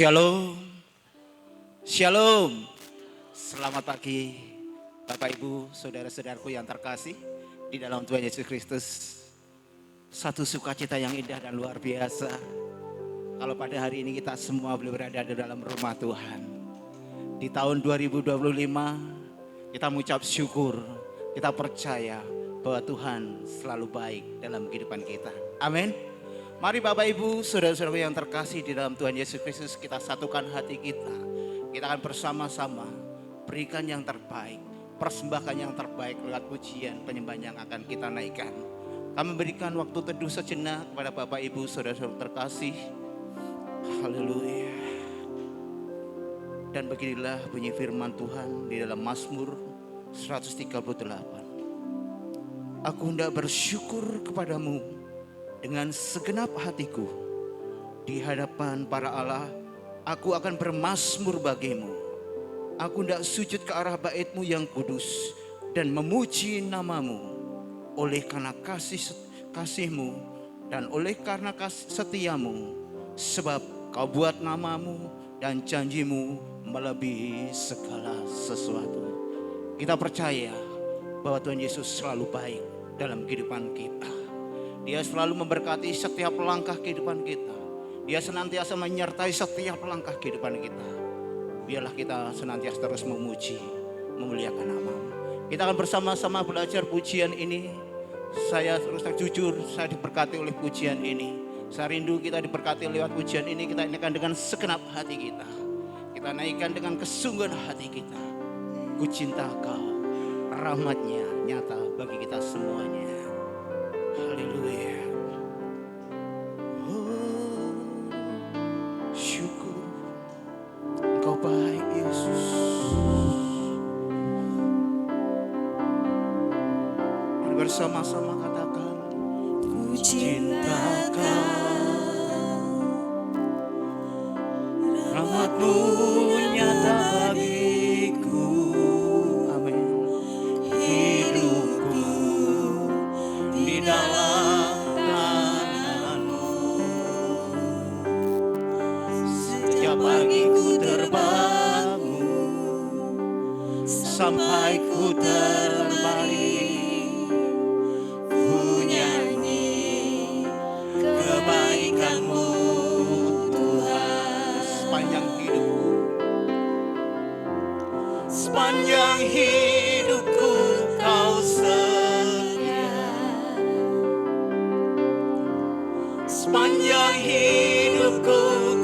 Shalom, Shalom. Selamat pagi Bapak Ibu, saudara-saudaraku yang terkasih di dalam Tuhan Yesus Kristus. Satu sukacita yang indah dan luar biasa kalau pada hari ini kita semua boleh berada di dalam rumah Tuhan. Di tahun 2025 kita mengucap syukur, kita percaya bahwa Tuhan selalu baik dalam kehidupan kita. Amin. Mari Bapak Ibu, saudara-saudara yang terkasih di dalam Tuhan Yesus Kristus, kita satukan hati kita. Kita akan bersama-sama berikan yang terbaik, persembahkan yang terbaik lewat pujian penyembahan yang akan kita naikkan. Kami berikan waktu teduh sejenak kepada Bapak Ibu, saudara-saudara terkasih. Haleluya. Dan beginilah bunyi firman Tuhan di dalam Mazmur 138. Aku hendak bersyukur kepadamu dengan segenap hatiku. Di hadapan para Allah, aku akan bermazmur bagimu. Aku hendak sujud ke arah bait-Mu yang kudus dan memuji namamu. Oleh karena kasih-Mu dan oleh karena setiamu. Sebab Kau buat namamu dan janjimu melebihi segala sesuatu. Kita percaya bahwa Tuhan Yesus selalu baik dalam kehidupan kita. Dia selalu memberkati setiap langkah kehidupan kita. Dia senantiasa menyertai setiap langkah kehidupan kita. Biarlah kita senantiasa terus memuji, memuliakan nama-Mu. Kita akan bersama-sama belajar pujian ini. Saya terus jujur, saya diberkati oleh pujian ini. Saya rindu kita diberkati lewat pujian ini. Kita naikkan dengan segenap hati kita. Kita naikkan dengan kesungguhan hati kita. Ku cinta Kau, rahmat-Nya nyata bagi kita semuanya. Haleluya. Oh, syukur Engkau baik Yesus. Mari bersama-sama katakan, ku cinta Kau, rahmat-Mu nyata bagiku. Amin. Hidupku di dalam tangan-Mu. Setiap pagi ku terbangun sampai ku terbaring, ku nyanyi kebaikan-Mu Tuhan. Sepanjang hidupku, sepanjang hidupku Kau setia. Sepanjang hidupku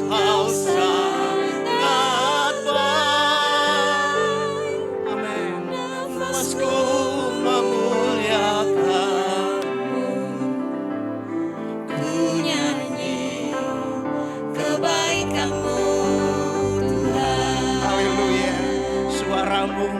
Kau sangat baik. Amin. Nafasku memuliakan-Mu, ku nyanyi kebaikan-Mu Tuhan. Haleluya. Suaramu,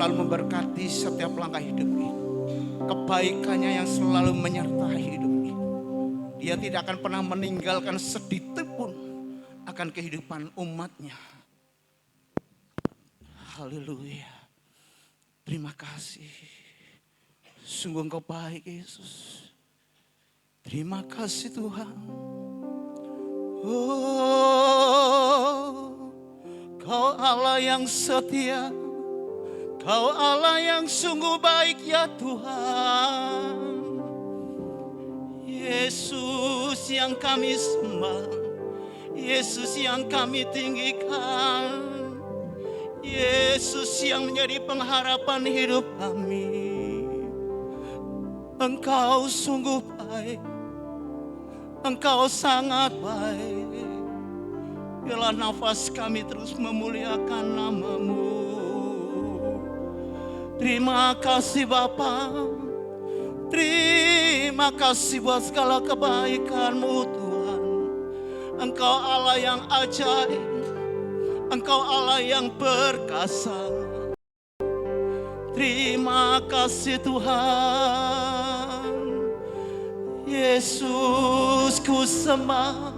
selalu memberkati setiap langkah hidup kita. Kebaikannya yang selalu menyertai hidup kita. Dia tidak akan pernah meninggalkan sedikit pun akan kehidupan umatnya. Haleluya. Terima kasih. Sungguh Engkau baik Yesus. Terima kasih Tuhan. Oh, Kau Allah yang setia. Kau Allah yang sungguh baik ya Tuhan. Yesus yang kami sembah. Yesus yang kami tinggikan. Yesus yang menjadi pengharapan hidup kami. Engkau sungguh baik. Engkau sangat baik. Biarlah nafas kami terus memuliakan nama-Mu. Terima kasih Bapa. Terima kasih buat segala kebaikan-Mu Tuhan. Engkau Allah yang ajaib. Engkau Allah yang perkasa. Terima kasih Tuhan. Yesus ku sembah,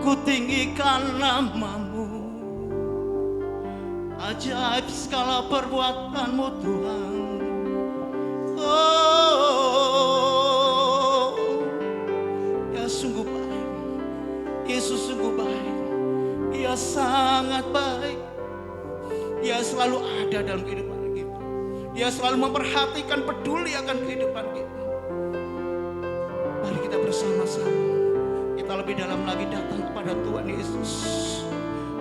ku tinggikan nama-Mu. Ajaib segala perbuatan-Mu Tuhan. Oh, ya sungguh baik. Yesus sungguh baik. Dia sangat baik. Dia selalu ada dalam kehidupan kita. Dia selalu memperhatikan, peduli akan kehidupan kita. Mari kita bersama-sama. Kita lebih dalam lagi datang kepada Tuhan Yesus.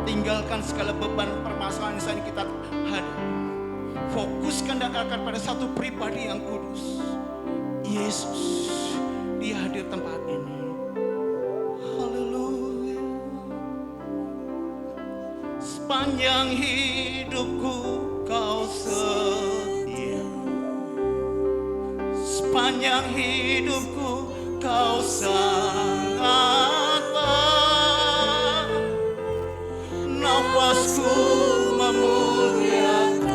Tinggalkan segala beban permasalahan yang kita hadapi. Fokuskan dan arahkan pada satu pribadi yang kudus. Yesus. Dia hadir tempat ini. Haleluya. Sepanjang hidupku Kau setia. Sepanjang hidupku Kau sangat baik. Nafasku memuliakan.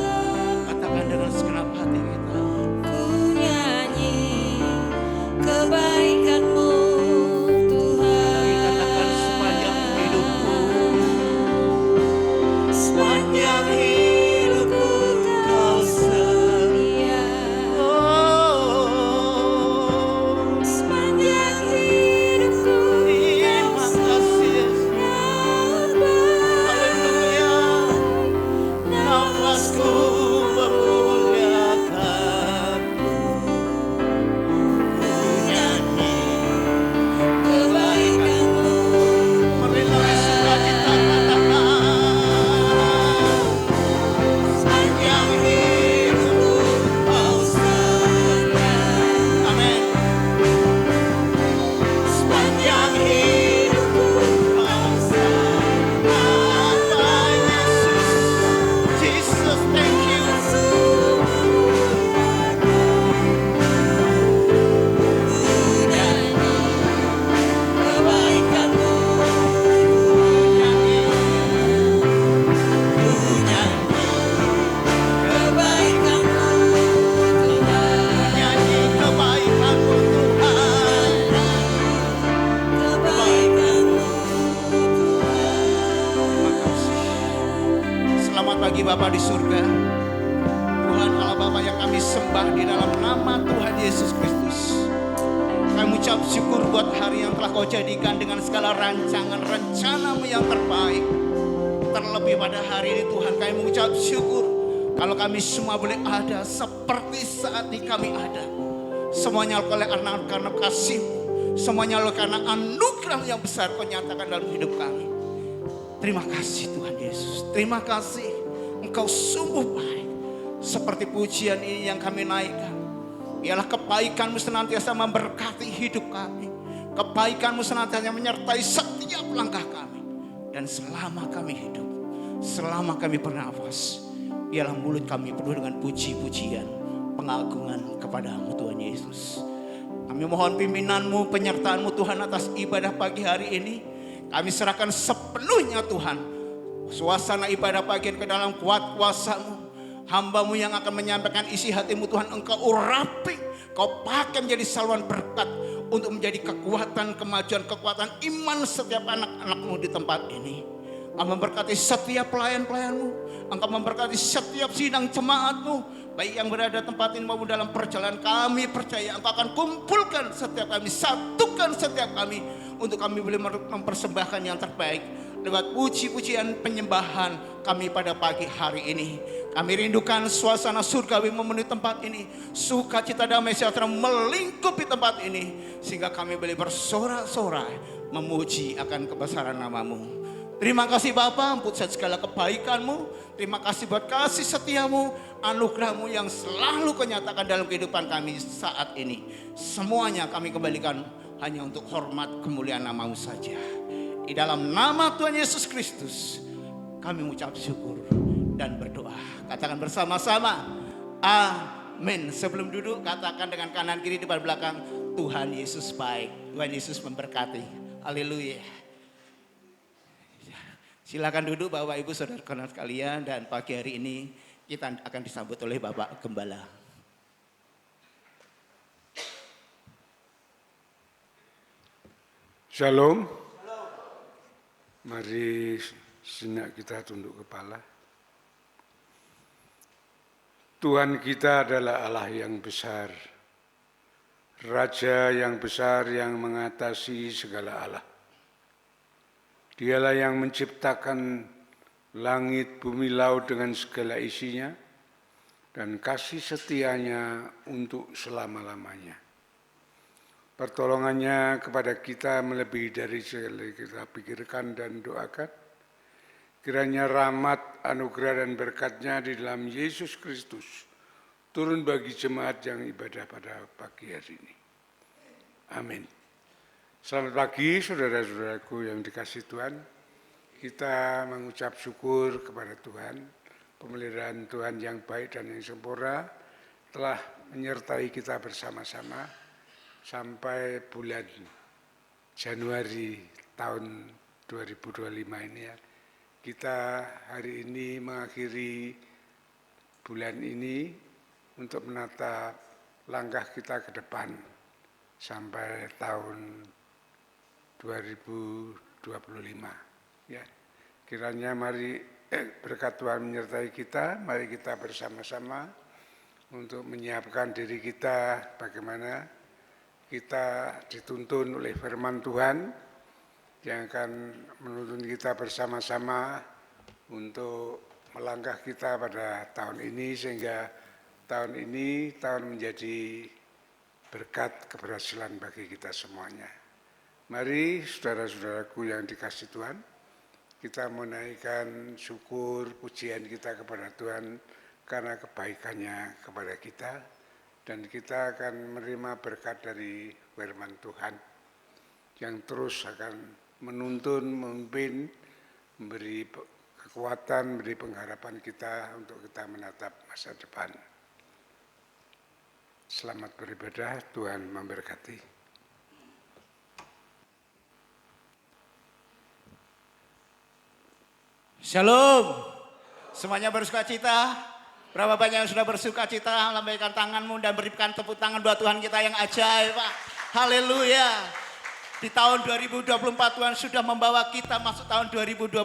Katakan dengan segenap hati kita. Ku nyanyi kebaikan-Mu Tuhan. Katakan sepanjang hidupku. Sepanjang hidupku Kau setia. Oh, Sepanjang hidupku terima kasih Yesus. Haleluya. Nafasku memuliakan. Ku nyanyi kebaikan-Mu. Marilah sukacita katakan. Sepanjang hidupku Kau setia. Amin. Sepanjang hidupku Kau sangat baik Yesus. Jesus, thank you. Kebaikan-Mu. Kebaikan-Mu Tuhan. Nyanyi kebaikan-Mu Tuhan. Kebaikan-Mu. Terima kasih. Selamat pagi Bapa di surga. Tuhan Allah Bapa yang kami sembah di dalam nama Tuhan Yesus Kristus. Kami ucap syukur buat hari yang telah Kau jadikan dengan segala rancangan rencana-Mu yang terbaik. Terlebih pada hari ini Tuhan kami mengucap syukur kalau kami semua boleh ada seperti saat ini kami ada. Semuanya oleh karena kasih-Mu. Semuanya oleh karena anugerah yang besar Kau nyatakan dalam hidup kami. Terima kasih Tuhan Yesus. Terima kasih Engkau sungguh baik. Seperti pujian ini yang kami naikkan. Biarlah kebaikan-Mu senantiasa memberkati hidup kami. Kebaikan-Mu senantiasa menyertai setiap langkah kami. Dan selama kami hidup, selama kami bernafas, biarlah mulut kami penuh dengan puji-pujian, pengagungan kepada-Mu Tuhan Yesus. Kami mohon pimpinan-Mu, penyertaan-Mu Tuhan atas ibadah pagi hari ini. Kami serahkan sepenuhnya Tuhan. Suasana ibadah pagi ke dalam kuat kuasa-Mu. Hamba-Mu yang akan menyampaikan isi hati-Mu Tuhan, Engkau urapi, Kau pakai menjadi saluran berkat untuk menjadi kekuatan, kemajuan, kekuatan iman setiap anak-anak-Mu di tempat ini. Engkau memberkati setiap pelayan-pelayan-Mu, Engkau memberkati setiap sidang jemaat-Mu, baik yang berada di tempat ini maupun dalam perjalanan. Kami percaya Engkau akan kumpulkan setiap kami, satukan setiap kami, untuk kami boleh mempersembahkan yang terbaik lewat puji-pujian penyembahan kami pada pagi hari ini. Kami rindukan suasana surgawi memenuhi tempat ini, sukacita damai sejahtera melingkupi tempat ini, sehingga kami boleh bersorak-sorai memuji akan kebesaran nama-Mu. Terima kasih Bapa untuk segala kebaikan-Mu. Terima kasih buat kasih setia-Mu, anugerah-Mu yang selalu Kau nyatakan dalam kehidupan kami saat ini. Semuanya kami kembalikan hanya untuk hormat kemuliaan nama-Mu saja. Di dalam nama Tuhan Yesus Kristus kami mengucap syukur dan berdoa. Katakan bersama-sama, amin. Sebelum duduk katakan dengan kanan kiri depan belakang, Tuhan Yesus baik, Tuhan Yesus memberkati. Haleluya. Silakan duduk Bapak Ibu Saudara sekalian, dan pagi hari ini kita akan disambut oleh Bapak Gembala. Shalom. Mari sejenak kita tunduk kepala. Tuhan kita adalah Allah yang besar, Raja yang besar yang mengatasi segala Allah. Dialah yang menciptakan langit, bumi, laut dengan segala isinya, dan kasih setianya untuk selama-lamanya. Pertolongannya kepada kita melebihi dari segala kita pikirkan dan doakan. Kiranya rahmat, anugerah dan berkat-Nya di dalam Yesus Kristus turun bagi jemaat yang ibadah pada pagi hari ini. Amin. Selamat pagi saudara-saudaraku yang dikasihi Tuhan. Kita mengucap syukur kepada Tuhan. Pemeliharaan Tuhan yang baik dan yang sempurna telah menyertai kita bersama-sama sampai bulan Januari tahun 2025 ini ya. Kita hari ini mengakhiri bulan ini untuk menata langkah kita ke depan sampai tahun 2025 ya. Kiranya mari berkat Tuhan menyertai kita, mari kita bersama-sama untuk menyiapkan diri kita bagaimana kita dituntun oleh firman Tuhan yang akan menuntun kita bersama-sama untuk melangkah kita pada tahun ini, sehingga tahun ini tahun menjadi berkat keberhasilan bagi kita semuanya. Mari saudara-saudaraku yang dikasihi Tuhan, kita menaikkan syukur pujian kita kepada Tuhan karena kebaikannya kepada kita, dan kita akan menerima berkat dari firman Tuhan yang terus akan menuntun, memimpin, memberi kekuatan, memberi pengharapan kita untuk kita menatap masa depan. Selamat beribadah, Tuhan memberkati. Shalom. Semuanya bersukacita. Berapa banyak yang sudah bersukacita? Lambaikan tanganmu dan berikan tepuk tangan buat Tuhan kita yang ajaib, Pak. Haleluya. Di tahun 2024 Tuhan sudah membawa kita masuk tahun 2025.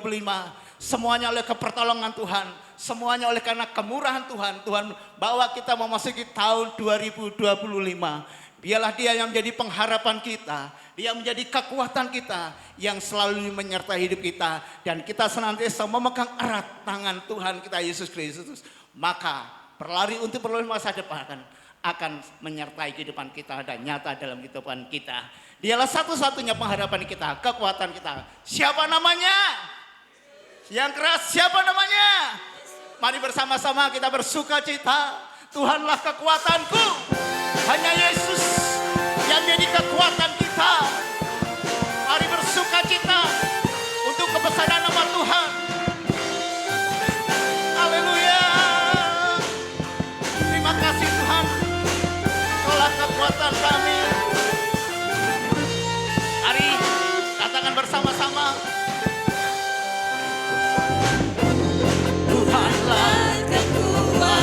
Semuanya oleh kepertolongan Tuhan. Semuanya oleh karena kemurahan Tuhan. Tuhan bawa kita memasuki tahun 2025. Biarlah Dia yang menjadi pengharapan kita. Dia menjadi kekuatan kita yang selalu menyertai hidup kita. Dan kita senantiasa memegang erat tangan Tuhan kita Yesus Kristus. Maka berlari untuk berlalu masa depan akan menyertai kehidupan kita dan nyata dalam kehidupan kita. Dialah satu-satunya pengharapan kita, kekuatan kita. Siapa namanya? Yang keras siapa namanya? Mari bersama-sama kita bersukacita. Tuhanlah kekuatanku. Hanya Yesus yang menjadi kekuatan kita. Mari bersukacita untuk kebesaran nama Tuhan. Haleluya. Terima kasih Tuhan. Kaulah kekuatan kami. Mari katakan bersama-sama. Tuhanlah kekuatan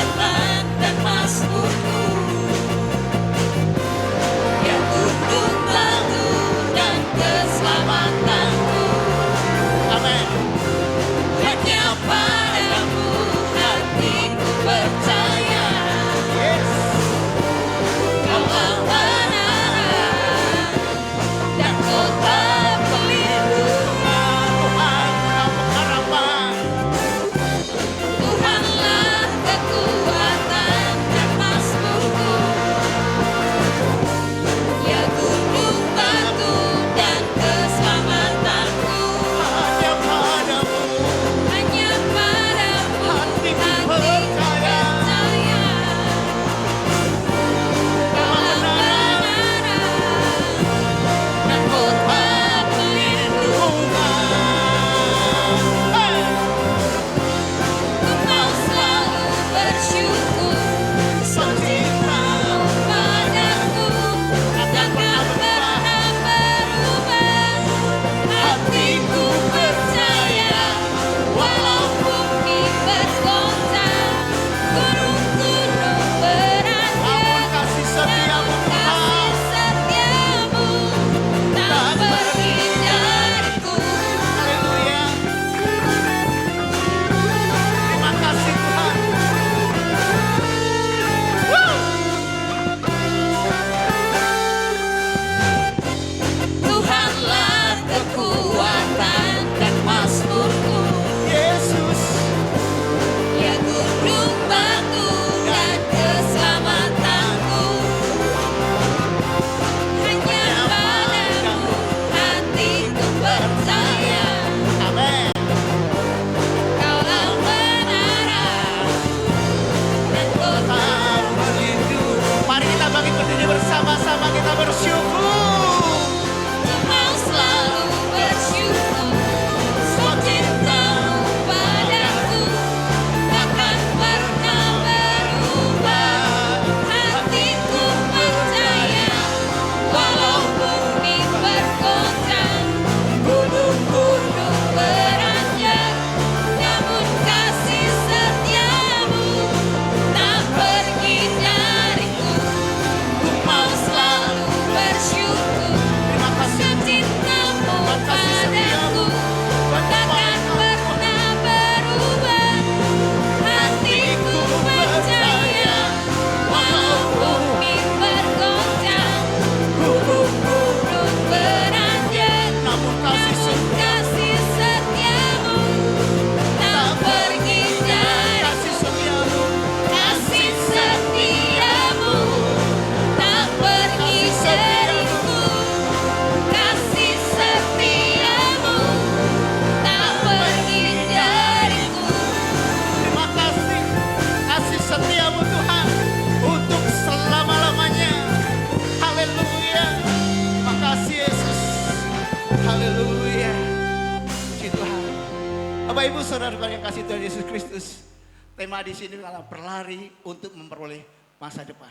Bapak Ibu Saudara yang kasih Tuhan Yesus Kristus, tema di sini adalah berlari untuk memperoleh masa depan.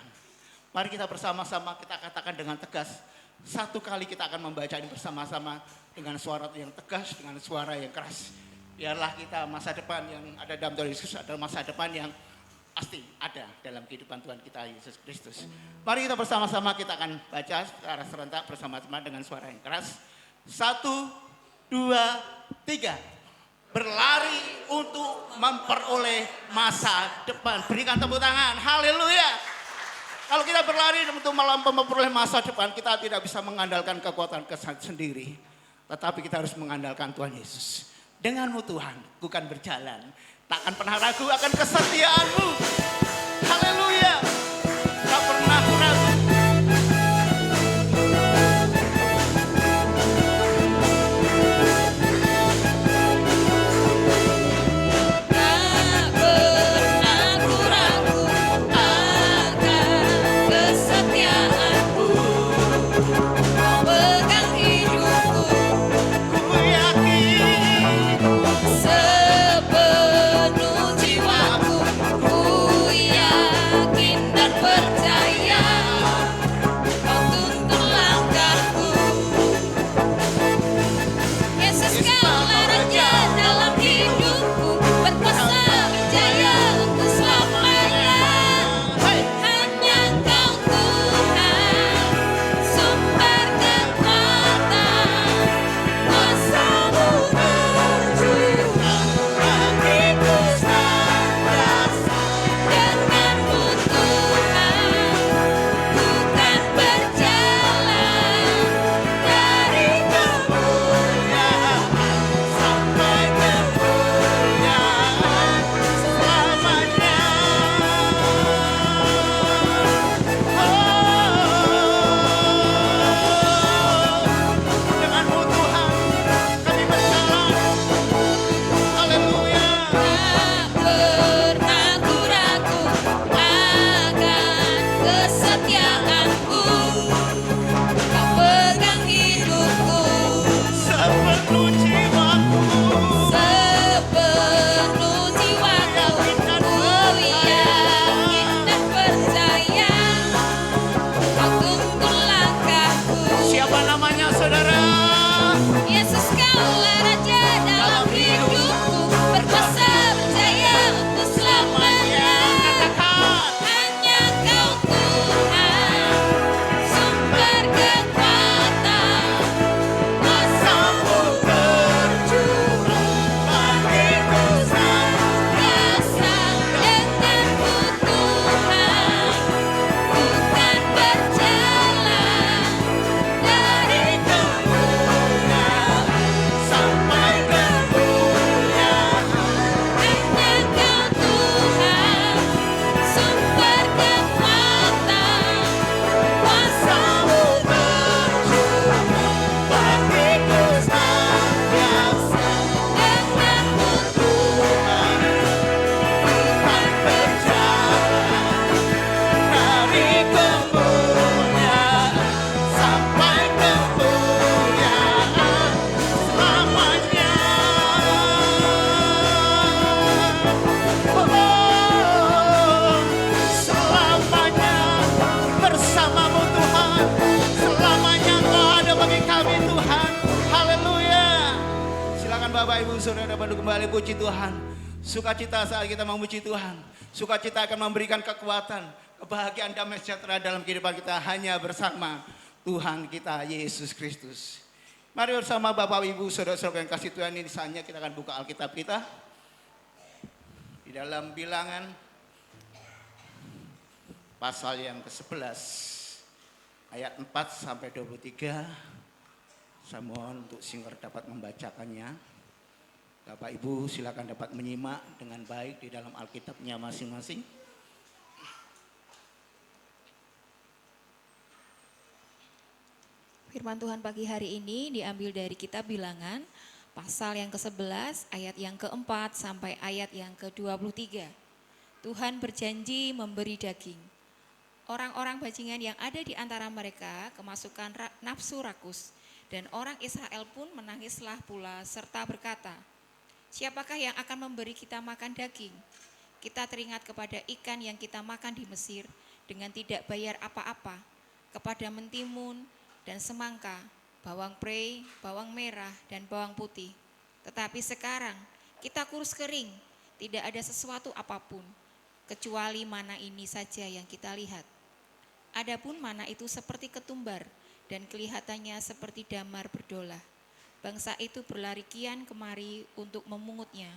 Mari kita bersama-sama kita katakan dengan tegas. Satu kali kita akan membaca ini bersama-sama dengan suara yang tegas, dengan suara yang keras. Biarlah kita masa depan yang ada dalam Tuhan Yesus adalah masa depan yang pasti ada dalam kehidupan Tuhan kita Yesus Kristus. Mari kita bersama-sama kita akan baca secara serentak bersama-sama dengan suara yang keras. 1, 2, 3. Berlari untuk memperoleh masa depan. Berikan tepuk tangan. Haleluya. Kalau kita berlari untuk memperoleh masa depan, kita tidak bisa mengandalkan kekuatan sendiri. Tetapi kita harus mengandalkan Tuhan Yesus. Denganmu Tuhan, ku kan berjalan. Takkan pernah ragu akan kesetiaanmu. Haleluya. Tak pernah ragu. Tak pernah ku ragu akan kesetiaanmu. Kau pegang hidupku Ku yakin sepenuh jiwaku. Ku yakin dan percaya Kau tuntun langkahku. Yesus Kaulah Raja dalam hidupku, berkuasa berjaya untuk selamanya. Hanya Kau Tuhan, sumber kekuatan, kuasa-Mu berjuang bagiku senantiasa. Denganmu Tuhan, ku kan berjalan dari kemuliaan sampai kemuliaan selamanya. Denganmu Tuhan kami berjalan. Haleluya. Tak pernah ku ragu akan kesetiaanmu. Kau pegang hidupku Sepenuh jiwaku. sepenuh jiwaku. Ku yakin dan percaya Kau tuntun langkahku. Siapa namanya saudara? Yesus Kaulah Raja dalam hidupku, berkuasa berjaya untuk selamanya. Katakan. Hanya Kau Tuhan, sumber kekuatan, kuasa-Mu berjuang bagiku senantiasa. Denganmu Tuhan, ku kan berjalan dari Kemuliaan sampai kemuliaan. Hanya Kau Tuhan, sumber kekuatan, kuasa-Mu berjuang Bagiku senantiasa. denganmu Tuhan. Tuhan berjalan dari kemuliaan sampai kemuliaan selamanya. Selamanya bersamamu Tuhan. Selamanya Engkau ada bagi kami Tuhan. Haleluya. Silakan Bapak Ibu Saudara pada kembali puji Tuhan. Sukacita saat kita memuji Tuhan. Sukacita akan memberikan kekuatan, kebahagiaan, damai sejahtera dalam kehidupan kita hanya bersama Tuhan kita Yesus Kristus. Mari bersama Bapak Ibu Saudara-saudara yang kasih Tuhan ini saatnya kita akan buka Alkitab kita. Di dalam Bilangan pasal yang ke-11 ayat 4 sampai 23. Saya mohon untuk singer dapat membacakannya. Bapak Ibu silakan dapat menyimak dengan baik di dalam Alkitabnya masing-masing. Firman Tuhan pagi hari ini diambil dari kitab Bilangan, pasal yang ke-11, ayat yang ke-4 sampai ayat yang ke-23. Tuhan berjanji memberi daging. Orang-orang bajingan yang ada di antara mereka kemasukan nafsu rakus, dan orang Israel pun menangislah pula serta berkata, Siapakah yang akan memberi kita makan daging? Kita teringat kepada ikan yang kita makan di Mesir dengan tidak bayar apa-apa, kepada mentimun dan semangka, bawang prei, bawang merah, dan bawang putih. Tetapi sekarang kita kurus kering, tidak ada sesuatu apapun, kecuali mana ini saja yang kita lihat. Adapun mana itu seperti ketumbar, dan kelihatannya seperti damar berdolah. Bangsa itu berlari kian kemari untuk memungutnya,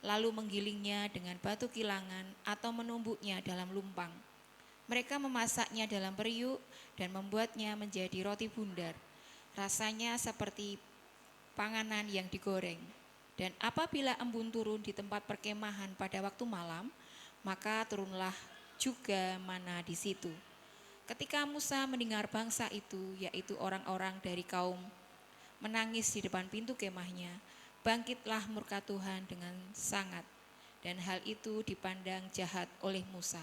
lalu menggilingnya dengan batu kilangan atau menumbuknya dalam lumpang. Mereka memasaknya dalam periuk dan membuatnya menjadi roti bundar. Rasanya seperti panganan yang digoreng. Dan apabila embun turun di tempat perkemahan pada waktu malam, maka turunlah juga mana di situ. Ketika Musa mendengar bangsa itu, yaitu orang-orang dari kaum, menangis di depan pintu kemahnya, bangkitlah murka Tuhan dengan sangat, dan hal itu dipandang jahat oleh Musa.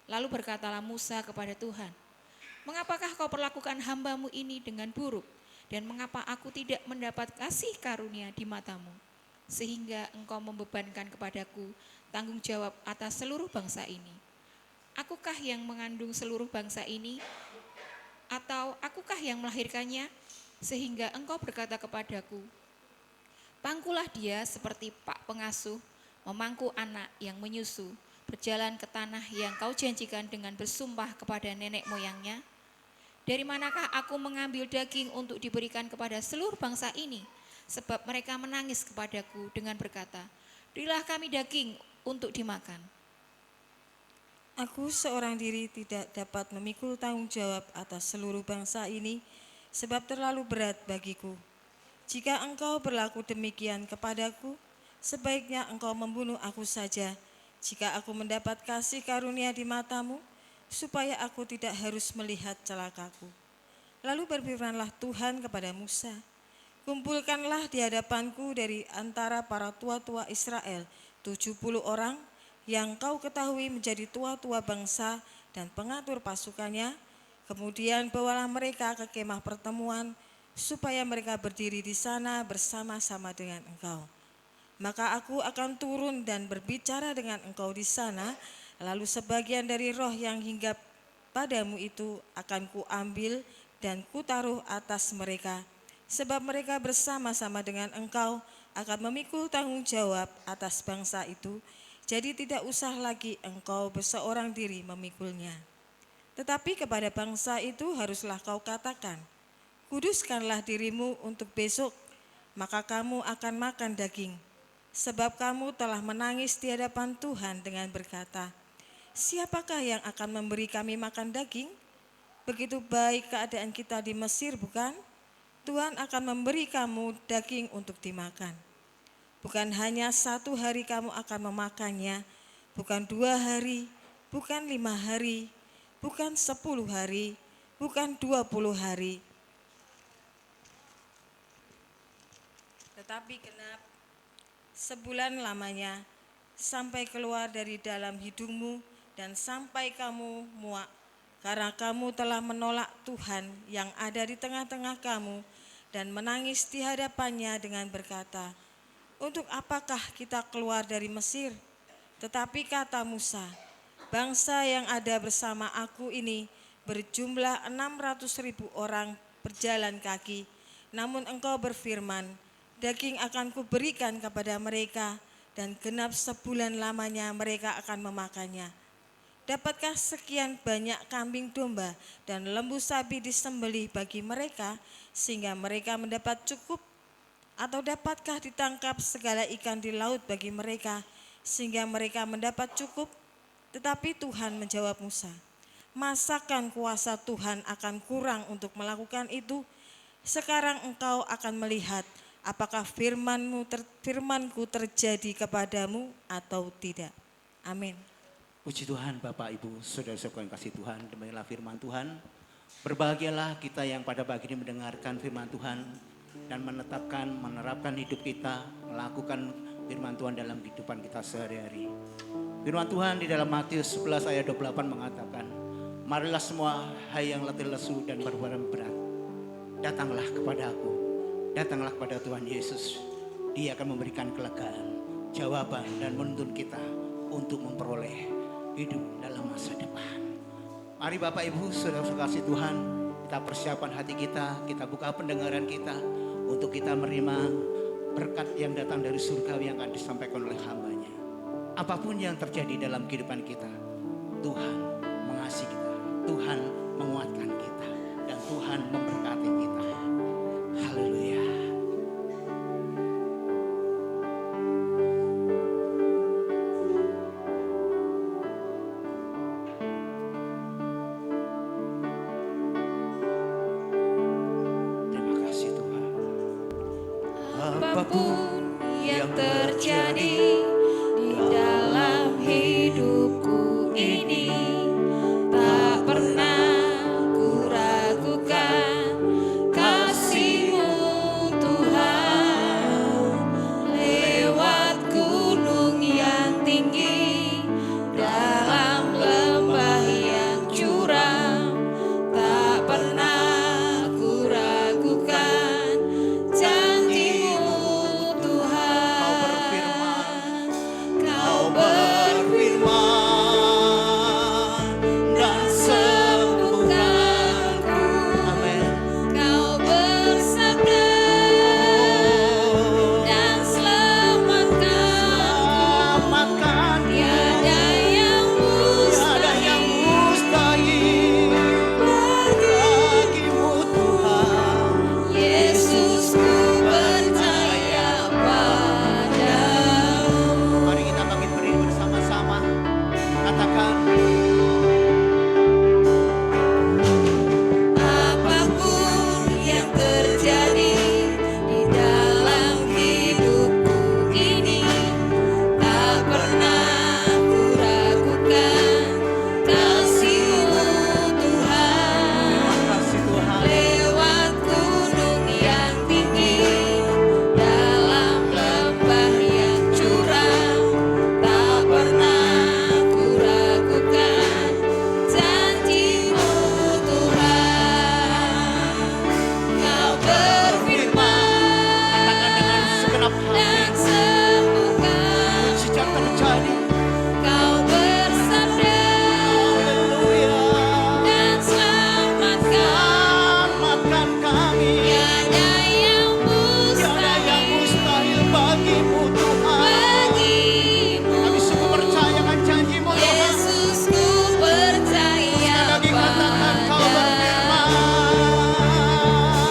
Lalu berkatalah Musa kepada Tuhan, "Mengapakah kau perlakukan hambamu ini dengan buruk, dan mengapa aku tidak mendapat kasih karunia di matamu, sehingga engkau membebankan kepadaku tanggung jawab atas seluruh bangsa ini? Akukah yang mengandung seluruh bangsa ini, atau akukah yang melahirkannya, sehingga engkau berkata kepadaku, pangkulah dia seperti pak pengasuh memangku anak yang menyusu, berjalan ke tanah yang kau janjikan dengan bersumpah kepada nenek moyangnya? Dari manakah aku mengambil daging untuk diberikan kepada seluruh bangsa ini? Sebab mereka menangis kepadaku dengan berkata, berilah kami daging untuk dimakan." Aku seorang diri tidak dapat memikul tanggung jawab atas seluruh bangsa ini, sebab terlalu berat bagiku. Jika engkau berlaku demikian kepadaku, sebaiknya engkau membunuh aku saja, jika aku mendapat kasih karunia di matamu, supaya aku tidak harus melihat celakaku. Lalu berfirmanlah Tuhan kepada Musa, kumpulkanlah di hadapanku dari antara para tua-tua Israel 70 orang yang kau ketahui menjadi tua-tua bangsa dan pengatur pasukannya. Kemudian bawalah mereka ke kemah pertemuan, supaya mereka berdiri di sana bersama-sama dengan engkau. Maka aku akan turun dan berbicara dengan engkau di sana, lalu sebagian dari roh yang hinggap padamu itu akan kuambil dan kutaruh atas mereka, sebab mereka bersama-sama dengan engkau akan memikul tanggung jawab atas bangsa itu, jadi tidak usah lagi engkau berseorang diri memikulnya. Tetapi kepada bangsa itu haruslah kau katakan, kuduskanlah dirimu untuk besok, maka kamu akan makan daging. Sebab kamu telah menangis di hadapan Tuhan dengan berkata, siapakah yang akan memberi kami makan daging? Begitu baik keadaan kita di Mesir, bukan? Tuhan akan memberi kamu daging untuk dimakan. Bukan hanya 1 hari kamu akan memakannya, bukan 2 hari, bukan 5 hari, bukan 10 hari, bukan 20 hari. Tetapi genap sebulan lamanya, sampai keluar dari dalam hidungmu dan sampai kamu muak, karena kamu telah menolak Tuhan yang ada di tengah-tengah kamu dan menangis di hadapannya dengan berkata, untuk apakah kita keluar dari Mesir? Tetapi kata Musa, bangsa yang ada bersama aku ini berjumlah 600.000 orang berjalan kaki, namun engkau berfirman, daging akan kuberikan kepada mereka, dan genap sebulan lamanya mereka akan memakannya. Dapatkah sekian banyak kambing domba dan lembu sapi disembelih bagi mereka, sehingga mereka mendapat cukup? Atau dapatkah ditangkap segala ikan di laut bagi mereka, sehingga mereka mendapat cukup? Tetapi Tuhan menjawab Musa, masakan kuasa Tuhan akan kurang untuk melakukan itu? Sekarang engkau akan melihat apakah firmanku terjadi kepadamu atau tidak. Amin. Puji Tuhan Bapak Ibu Saudara-saudara yang kasih Tuhan, demikianlah firman Tuhan. Berbahagialah kita yang pada pagi ini mendengarkan firman Tuhan dan menerapkan hidup kita, melakukan firman Tuhan dalam kehidupan kita sehari-hari. Firman Tuhan di dalam Matius 11 ayat 28 mengatakan, marilah semua hai yang letih lesu dan berbeban berat, datanglah kepada aku, datanglah kepada Tuhan Yesus. Dia akan memberikan kelegaan, jawaban, dan menuntun kita untuk memperoleh hidup dalam masa depan. Mari Bapak Ibu, saudara-saudara kasih Tuhan, kita persiapkan hati kita buka pendengaran kita untuk kita menerima berkat yang datang dari surga yang akan disampaikan oleh hamba-Nya. Apapun yang terjadi dalam kehidupan kita, Tuhan mengasihi kita, Tuhan menguatkan kita, dan Tuhan memberkati kita. Haleluya. Terima kasih Tuhan. Apapun yang terjadi di dalam hidupku ini, tak pernah ku ragukan kasih-Mu Tuhan. Lewat gunung yang tinggi, dalam lembah yang curam, tak pernah ku ragukan janji-Mu Tuhan. Kau berfirman dan sembuhkanku. Amin. Kau bersabda dan selamatkanku. Selamatkan Tiada yang tiada yang mustahil mustahil bagimu Tuhan. Yesus, ku percaya padamu. Mari kita bangkit berdiri bersama-sama. Katakan, Apapun yang terjadi di dalam hidupku ini, tak pernah ku ragukan kasih-Mu Tuhan. kasih Tuhan. Lewat gunung yang tinggi, dalam lembah yang curam, tak pernah ku ragukan janji-Mu Tuhan. Kau berfirman Katakan dengan segenap dan hati, sembuhkan. sejak terjadi. Kau bersabda Haleluya. dan selamatkan. Selamatkan kami. Tiada yang Tiada yang mustahil bagimu Tuhan. bagimu. Kami sungguh percaya akan janji-Mu Tuhan. Yesus, ku percaya Sekali lagi katakan, Kau berfirman.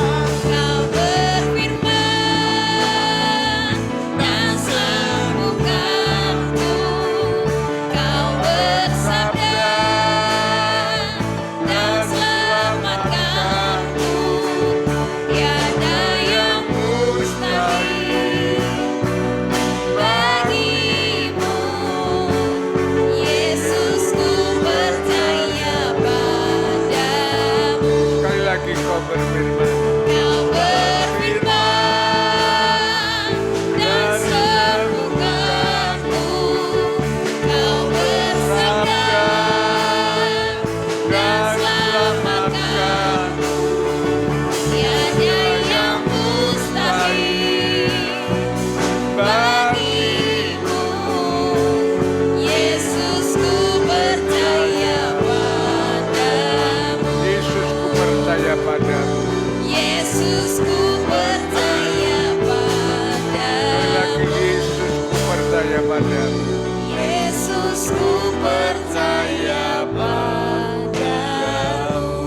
Kau berfirman dan sembuhkanku. Kau bersabda dan selamatkanku. Tiada yang mustahil bagimu. Yesus, ku percaya padamu. Sekali lagi kau berfirman. Kau berfirman dan sembuhkanku. Kau bersabda dan selamatkanku. Tiada yang mustahil bagimu. Yesus, ku percaya padamu. Yesus, ku percaya padamu. Yesus, ku percaya Sekali lagi, padamu. Yesus, ku percaya padamu. Yesus, ku percaya padamu.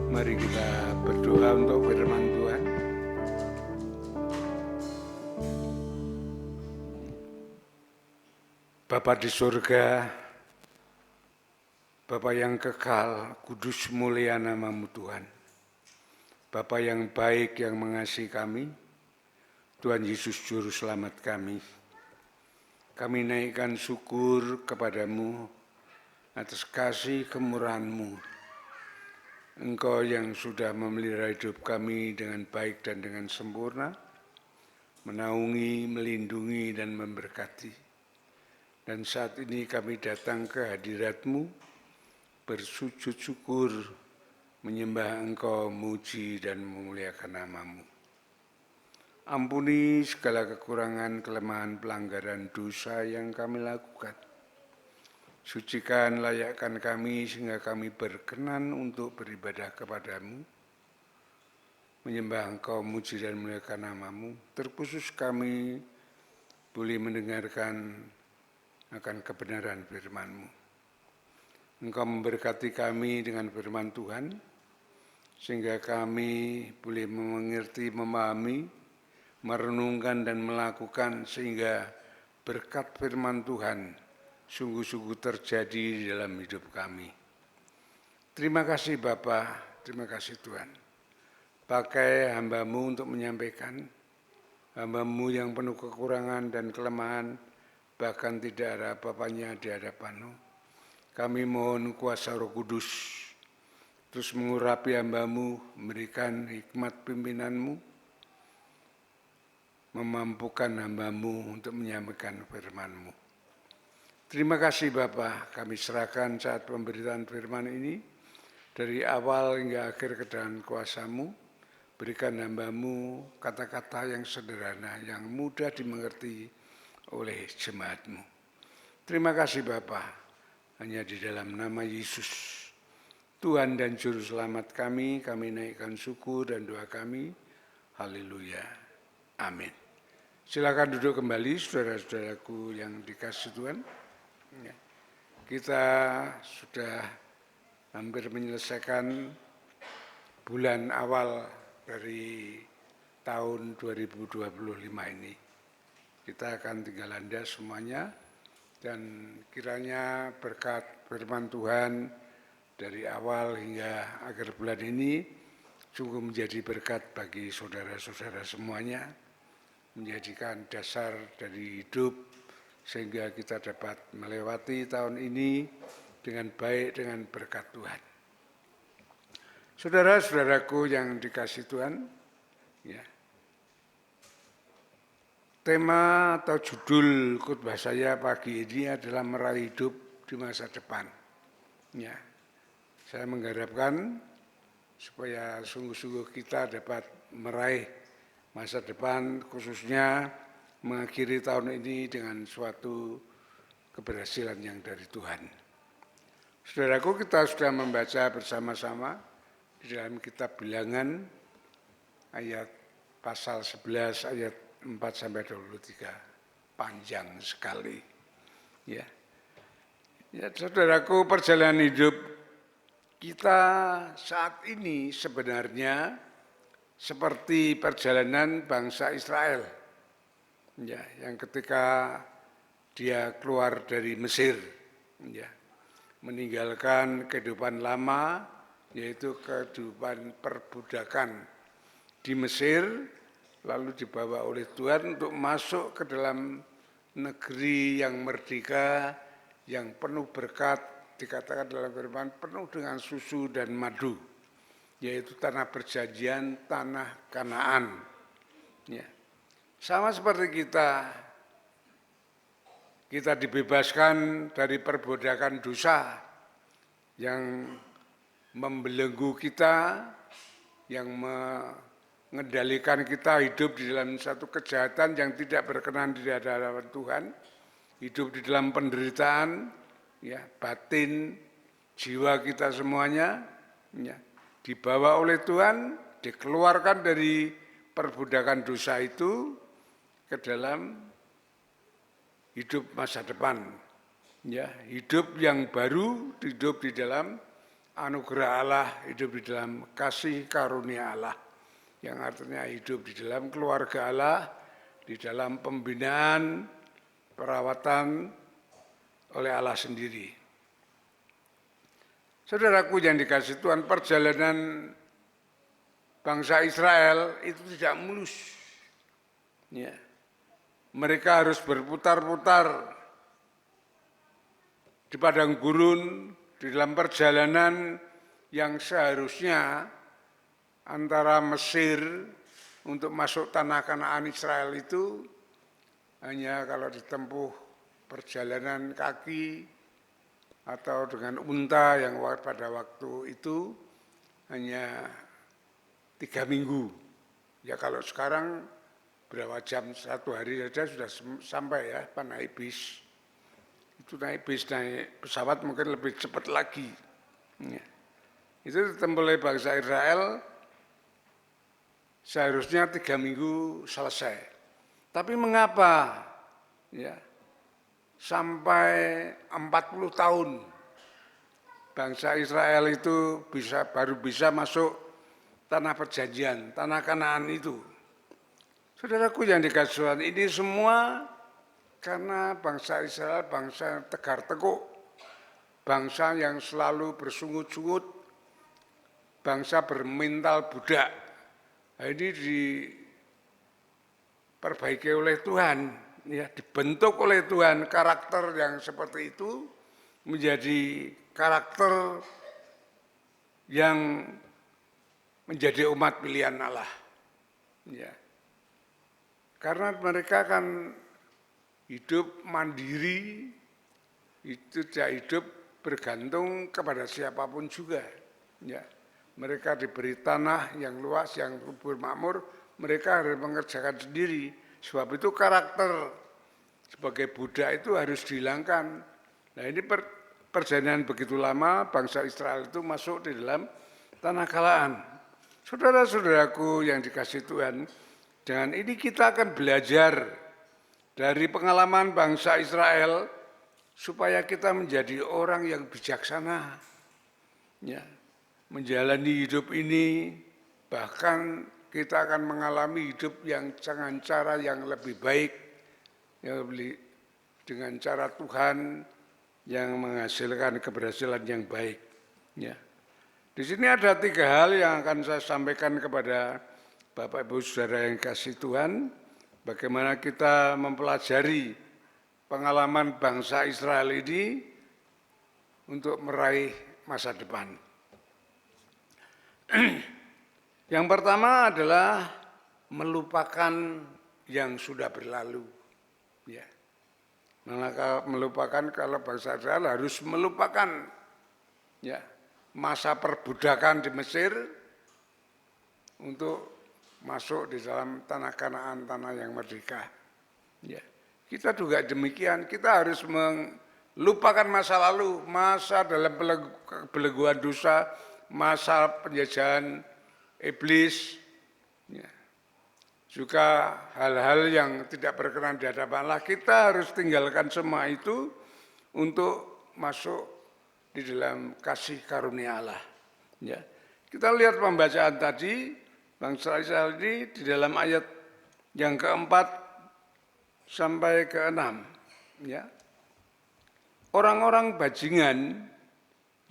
Mari kita berdoa untuk firman Tuhan. Bapa di surga, Bapa yang kekal, kudus mulia nama-Mu Tuhan. Bapa yang baik yang mengasihi kami, Tuhan Yesus Juru Selamat kami. Kami naikkan syukur kepadamu atas kasih kemurahan-Mu. Engkau yang sudah memelihara hidup kami dengan baik dan dengan sempurna, menaungi, melindungi, dan memberkati. Dan saat ini kami datang ke hadirat-Mu, bersujud syukur, menyembah Engkau, muji dan memuliakan nama-Mu. Ampuni segala kekurangan, kelemahan, pelanggaran, dosa yang kami lakukan. Sucikan, layakkan kami sehingga kami berkenan untuk beribadah kepadamu, menyembah Engkau, muji dan memuliakan nama-Mu. Terkhusus kami boleh mendengarkan akan kebenaran firman-Mu. Engkau memberkati kami dengan firman Tuhan, sehingga kami boleh mengerti, memahami, merenungkan dan melakukan, sehingga berkat firman Tuhan sungguh-sungguh terjadi di dalam hidup kami. Terima kasih Bapa, terima kasih Tuhan. Pakai hamba-Mu untuk menyampaikan, hamba-Mu yang penuh kekurangan dan kelemahan, bahkan tidak ada apa-apanya di hadapan-Mu. Kami mohon kuasa Roh Kudus, terus mengurapi hamba-Mu, memberikan hikmat pimpinan-Mu, memampukan hamba-Mu untuk menyampaikan firman-Mu. Terima kasih Bapa, kami serahkan saat pemberitaan firman ini, dari awal hingga akhir ke dalam kuasa-Mu. Berikan hamba-Mu kata-kata yang sederhana, yang mudah dimengerti oleh jemaat-Mu. Terima kasih Bapa, hanya di dalam nama Yesus, Tuhan dan Juru Selamat kami naikkan syukur dan doa kami. Haleluya. Amin. Silakan duduk kembali saudara-saudaraku yang dikasihi Tuhan. Kita sudah hampir menyelesaikan bulan awal dari tahun 2025 ini. Kita akan tinggal landas semuanya, dan kiranya berkat firman Tuhan dari awal hingga akhir bulan ini sungguh menjadi berkat bagi saudara-saudara semuanya, menjadikan dasar dari hidup sehingga kita dapat melewati tahun ini dengan baik, dengan berkat Tuhan. Saudara-saudaraku yang dikasihi Tuhan, ya, tema atau judul khotbah saya pagi ini adalah meraih hidup di masa depan. Ya, saya mengharapkan supaya sungguh-sungguh kita dapat meraih masa depan, khususnya mengakhiri tahun ini dengan suatu keberhasilan yang dari Tuhan. Saudaraku, kita sudah membaca bersama-sama di dalam kitab Bilangan ayat pasal 11 ayat 4-23. Panjang sekali. Ya, saudaraku, perjalanan hidup kita saat ini sebenarnya seperti perjalanan bangsa Israel. Ya, yang ketika dia keluar dari Mesir, ya, meninggalkan kehidupan lama, yaitu kehidupan perbudakan di Mesir, lalu dibawa oleh Tuhan untuk masuk ke dalam negeri yang merdeka, yang penuh berkat, dikatakan dalam firman penuh dengan susu dan madu, yaitu tanah perjanjian, tanah Kanaan. Ya. Sama seperti kita dibebaskan dari perbudakan dosa yang membelenggu kita, yang mengendalikan kita hidup di dalam satu kejahatan yang tidak berkenan di hadapan Tuhan, hidup di dalam penderitaan, ya, batin, jiwa kita semuanya, ya, dibawa oleh Tuhan, dikeluarkan dari perbudakan dosa itu ke dalam hidup masa depan, ya, hidup yang baru, hidup di dalam anugerah Allah, hidup di dalam kasih karunia Allah, yang artinya hidup di dalam keluarga Allah, di dalam pembinaan, perawatan oleh Allah sendiri. Saudaraku yang dikasihi Tuhan, perjalanan bangsa Israel itu tidak mulus. Ya. Mereka harus berputar-putar di padang gurun, di dalam perjalanan yang seharusnya antara Mesir untuk masuk tanah Kanaan Israel itu hanya kalau ditempuh perjalanan kaki atau dengan unta yang pada waktu itu hanya 3 minggu. Ya kalau sekarang berapa jam, 1 hari saja sudah sampai ya, naik bis. Itu naik bis, naik pesawat mungkin lebih cepat lagi. Ya. Itu ditempuh oleh bangsa Israel seharusnya 3 minggu selesai. Tapi mengapa ya sampai 40 tahun bangsa Israel itu baru bisa masuk tanah perjanjian, tanah Kanaan itu? Saudaraku yang dikasihi Tuhan, ini semua karena bangsa Israel bangsa tegar teguk, bangsa yang selalu bersungut-sungut, bangsa bermental budak. Nah, ini diperbaiki oleh Tuhan, ya, dibentuk oleh Tuhan. Karakter yang seperti itu menjadi karakter yang menjadi umat pilihan Allah. Ya. Karena mereka kan hidup mandiri, itu tidak hidup bergantung kepada siapapun juga. Ya. Mereka diberi tanah yang luas, yang subur makmur, mereka harus mengerjakan sendiri. Sebab itu karakter sebagai budak itu harus dihilangkan. Nah ini perjalanan begitu lama bangsa Israel itu masuk di dalam tanah Kanaan. Saudara-saudaraku yang dikasihi Tuhan, dengan ini kita akan belajar dari pengalaman bangsa Israel supaya kita menjadi orang yang bijaksana, ya, menjalani hidup ini, bahkan kita akan mengalami hidup yang dengan cara yang lebih baik, yang lebih dengan cara Tuhan yang menghasilkan keberhasilan yang baik. Ya. Di sini ada 3 hal yang akan saya sampaikan kepada Bapak Ibu Saudara yang kasih Tuhan, bagaimana kita mempelajari pengalaman bangsa Israel ini untuk meraih masa depan. Yang pertama adalah melupakan yang sudah berlalu. Ya. Melupakan, kalau bangsa Israel harus melupakan ya, masa perbudakan di Mesir untuk masuk di dalam tanah Kanaan, tanah yang merdeka. Ya. Kita juga demikian, kita harus melupakan masa lalu, masa dalam belengguan dosa, masa penjajahan iblis, ya. Juga hal-hal yang tidak berkenan di hadapan Allah, kita harus tinggalkan semua itu untuk masuk di dalam kasih karunia Allah. Ya. Kita lihat pembacaan tadi, bangsa Israel ini di dalam ayat yang keempat sampai keenam, ya. Orang-orang bajingan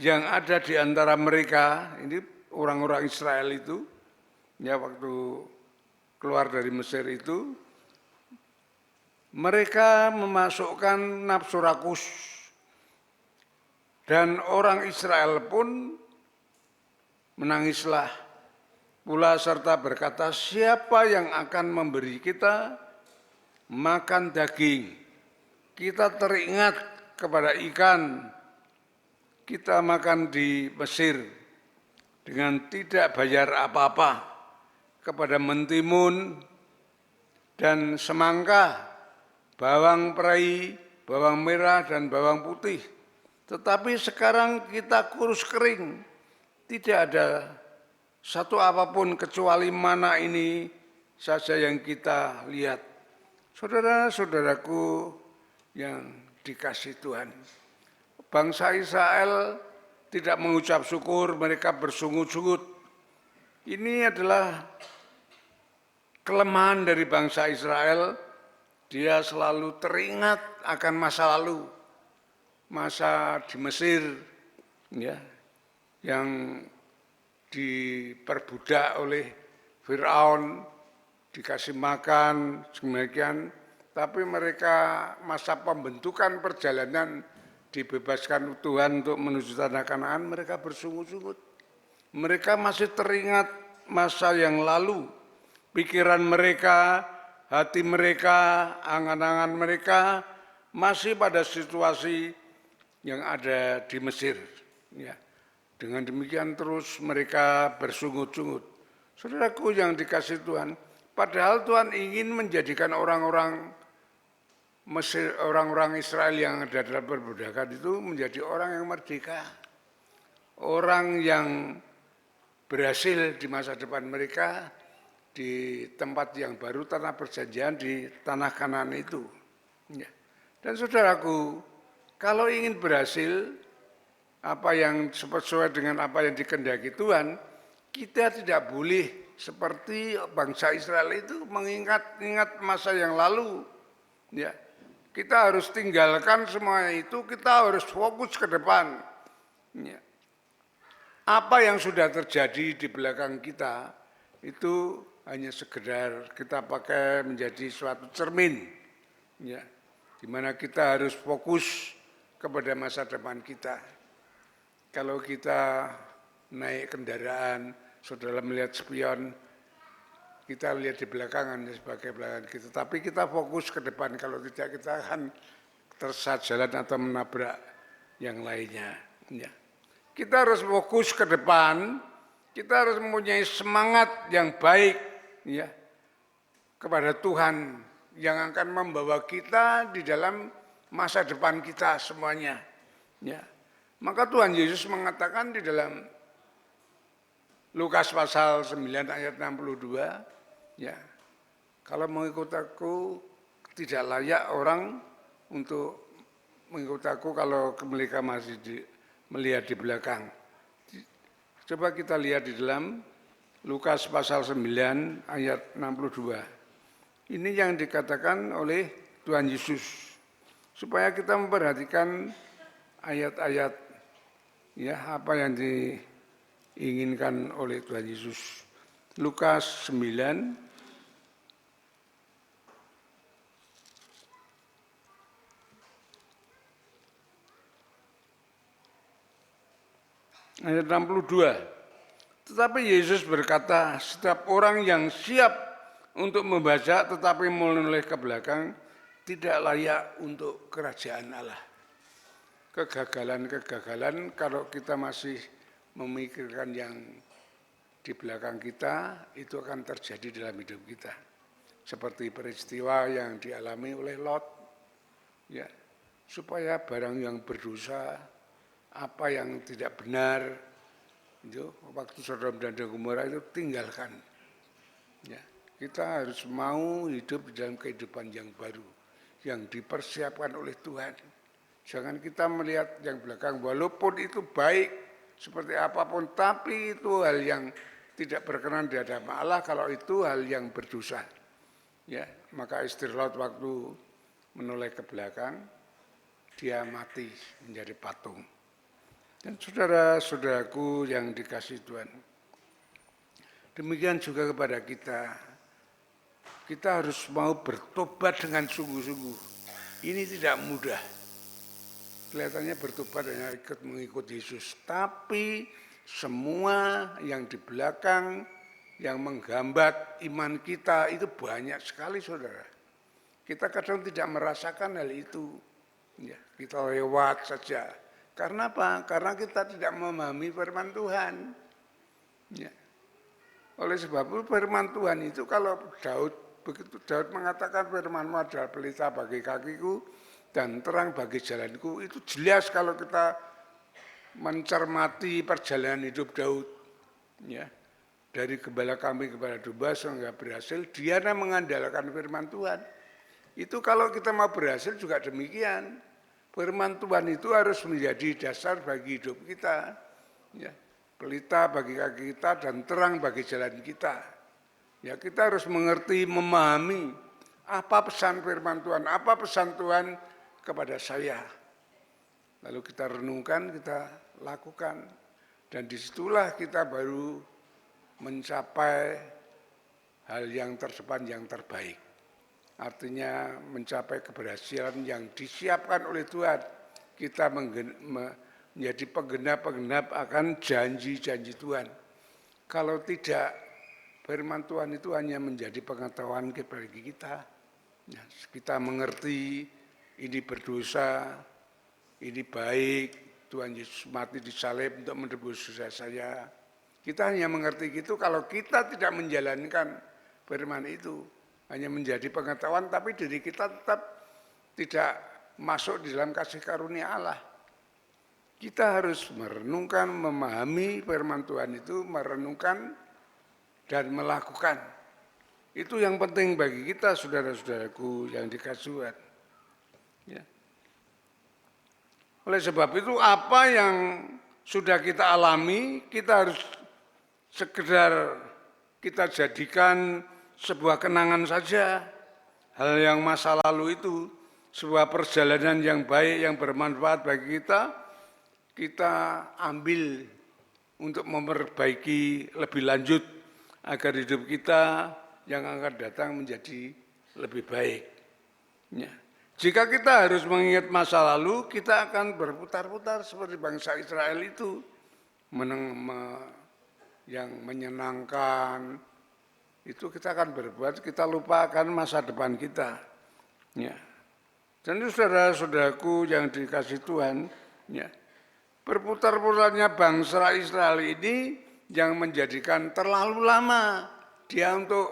yang ada di antara mereka, ini orang-orang Israel itu, ya, waktu keluar dari Mesir itu, mereka memasukkan nafsu rakus, dan orang Israel pun menangislah pula serta berkata, siapa yang akan memberi kita makan daging? Kita teringat kepada ikan kita makan di Mesir dengan tidak bayar apa-apa, kepada mentimun dan semangka, bawang perai, bawang merah dan bawang putih. Tetapi sekarang kita kurus kering, tidak ada satu apapun kecuali mana ini saja yang kita lihat. Saudara-saudaraku yang dikasihi Tuhan, bangsa Israel tidak mengucap syukur, mereka bersungut-sungut. Ini adalah kelemahan dari bangsa Israel, dia selalu teringat akan masa lalu, masa di Mesir, ya, yang diperbudak oleh Firaun, dikasih makan demikian, tapi mereka masa pembentukan perjalanan dibebaskan Tuhan untuk menuju tanah Kanaan, mereka bersungut-sungut. Mereka masih teringat masa yang lalu, pikiran mereka, hati mereka, angan-angan mereka masih pada situasi yang ada di Mesir. Ya. Dengan demikian terus mereka bersungut-sungut. Saudaraku yang dikasihi Tuhan, Padahal Tuhan ingin menjadikan orang-orang Mesir, orang-orang Israel yang ada dalam perbudakan itu menjadi orang yang merdeka. Orang yang berhasil di masa depan mereka di tempat yang baru, tanah perjanjian di tanah Kanaan itu. Ya. Dan saudaraku, kalau ingin berhasil, apa yang sesuai dengan apa yang dikehendaki Tuhan, kita tidak boleh seperti bangsa Israel itu mengingat masa yang lalu. Ya, kita harus tinggalkan semua itu, kita harus fokus ke depan. Ya. Apa yang sudah terjadi di belakang kita itu hanya sekedar kita pakai menjadi suatu cermin. Ya, di mana kita harus fokus kepada masa depan kita. Kalau kita naik kendaraan, saudara melihat spion, kita lihat di belakangan sebagai belakang kita. Tapi kita fokus ke depan, kalau tidak kita akan tersesat jalan atau menabrak yang lainnya. Ya. Kita harus fokus ke depan, kita harus mempunyai semangat yang baik ya, kepada Tuhan yang akan membawa kita di dalam masa depan kita semuanya. Ya. Maka Tuhan Yesus mengatakan di dalam Lukas pasal 9 ayat 62, ya, kalau mengikut aku tidak layak orang untuk mengikut aku kalau mereka masih melihat di belakang. Coba kita lihat di dalam Lukas pasal 9 ayat 62. Ini yang dikatakan oleh Tuhan Yesus. Supaya kita memperhatikan ayat-ayat ya apa yang diinginkan oleh Tuhan Yesus. Lukas 9 ayat 62. Tetapi Yesus berkata, setiap orang yang siap untuk membaca tetapi menoleh ke belakang tidak layak untuk kerajaan Allah. Kegagalan-kegagalan kalau kita masih memikirkan yang di belakang kita itu akan terjadi dalam hidup kita. Seperti peristiwa yang dialami oleh Lot. Ya, supaya barang yang berdosa, apa yang tidak benar, itu waktu Sodom dan Gomora itu tinggalkan. Ya, kita harus mau hidup di dalam kehidupan yang baru, yang dipersiapkan oleh Tuhan. Jangan kita melihat yang belakang, walaupun itu baik seperti apapun, tapi itu hal yang tidak berkenan di hadapan Allah kalau itu hal yang berdosa. Ya, maka istri Lot waktu menoleh ke belakang, dia mati menjadi patung. Dan saudara-saudaraku yang dikasihi Tuhan, demikian juga kepada kita. Kita harus mau bertobat dengan sungguh-sungguh. Ini tidak mudah. Kelihatannya bertobat hanya ikut mengikut Yesus. Tapi semua yang di belakang, yang menghambat iman kita itu banyak sekali saudara. Kita kadang tidak merasakan hal itu. Ya, kita lewat saja. Karena apa? Karena kita tidak memahami firman Tuhan. Ya. Oleh sebab itu firman Tuhan itu kalau begitu Daud mengatakan firman-Mu adalah pelita bagi kakiku dan terang bagi jalanku, itu jelas kalau kita mencermati perjalanan hidup Daud. Ya. Dari gembala kambing kepada domba sehingga berhasil, dia mengandalkan firman Tuhan. Itu kalau kita mau berhasil juga demikian. Firman Tuhan itu harus menjadi dasar bagi hidup kita. Ya, pelita bagi kaki kita dan terang bagi jalan kita. Ya, kita harus mengerti, memahami apa pesan firman Tuhan, apa pesan Tuhan kepada saya. Lalu kita renungkan, kita lakukan. Dan disitulah kita baru mencapai hal yang terdepan, yang terbaik. Artinya mencapai keberhasilan yang disiapkan oleh Tuhan. Kita menjadi penggenap-penggenap akan janji-janji Tuhan. Kalau tidak, firman Tuhan itu hanya menjadi pengetahuan bagi kita. Ya, kita mengerti ini berdosa, ini baik, Tuhan Yesus mati disalib untuk menebus dosa saya. Kita hanya mengerti gitu kalau kita tidak menjalankan firman itu. Hanya menjadi pengetahuan, tapi diri kita tetap tidak masuk di dalam kasih karunia Allah. Kita harus merenungkan, memahami firman Tuhan itu, merenungkan dan melakukan. Itu yang penting bagi kita, saudara-saudaraku yang dikasih Tuhan. Ya. Oleh sebab itu, apa yang sudah kita alami, kita harus sekedar kita jadikan sebuah kenangan saja. Hal yang masa lalu itu, sebuah perjalanan yang baik, yang bermanfaat bagi kita ambil untuk memperbaiki lebih lanjut agar hidup kita yang akan datang menjadi lebih baik. Ya. Jika kita harus mengingat masa lalu, kita akan berputar-putar seperti bangsa Israel itu, yang menyenangkan, itu kita akan berbuat, kita lupakan masa depan kita. Ya. Dan itu saudara-saudaraku yang dikasih Tuhan, ya. Berputar-putarnya bangsa Israel ini yang menjadikan terlalu lama dia untuk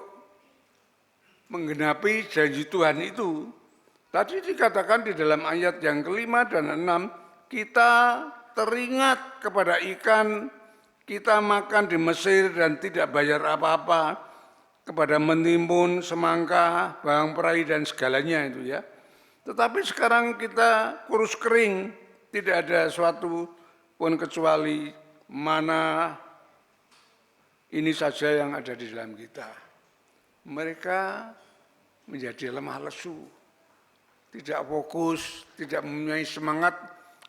menggenapi janji Tuhan itu. Tadi dikatakan di dalam ayat yang ke-5 dan 6, kita teringat kepada ikan, kita makan di Mesir dan tidak bayar apa-apa, kepada mentimun, semangka, bawang perai dan segalanya itu ya. Tetapi sekarang kita kurus kering, tidak ada suatu pun kecuali mana ini saja yang ada di dalam kita. Mereka menjadi lemah lesu, tidak fokus, tidak mempunyai semangat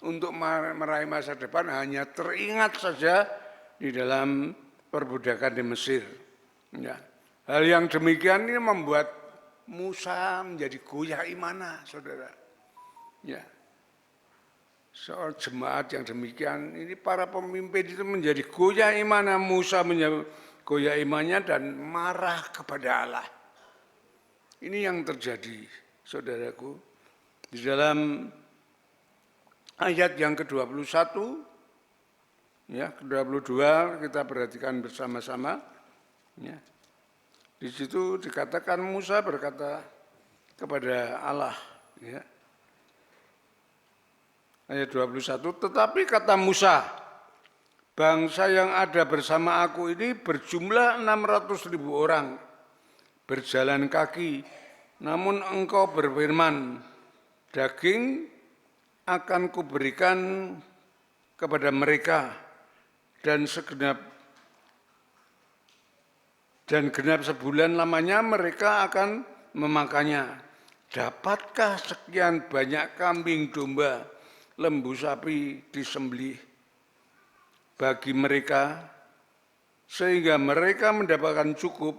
untuk meraih masa depan, hanya teringat saja di dalam perbudakan di Mesir. Ya. Hal yang demikian ini membuat Musa menjadi goyah imannya, saudara. Ya. Soal jemaat yang demikian, ini para pemimpin itu menjadi goyah imannya, Musa menjadi goyah imannya dan marah kepada Allah. Ini yang terjadi, saudaraku. Di dalam ayat yang ke-21, ya, ke-22 kita perhatikan bersama-sama. Ya. Di situ dikatakan Musa berkata kepada Allah, ya. Ayat 21, tetapi kata Musa, bangsa yang ada bersama aku ini berjumlah 600.000 orang, berjalan kaki, namun engkau berfirman, daging akan kuberikan kepada mereka, dan genap sebulan lamanya mereka akan memakannya. Dapatkah sekian banyak kambing domba, lembu sapi disembelih bagi mereka, sehingga mereka mendapatkan cukup,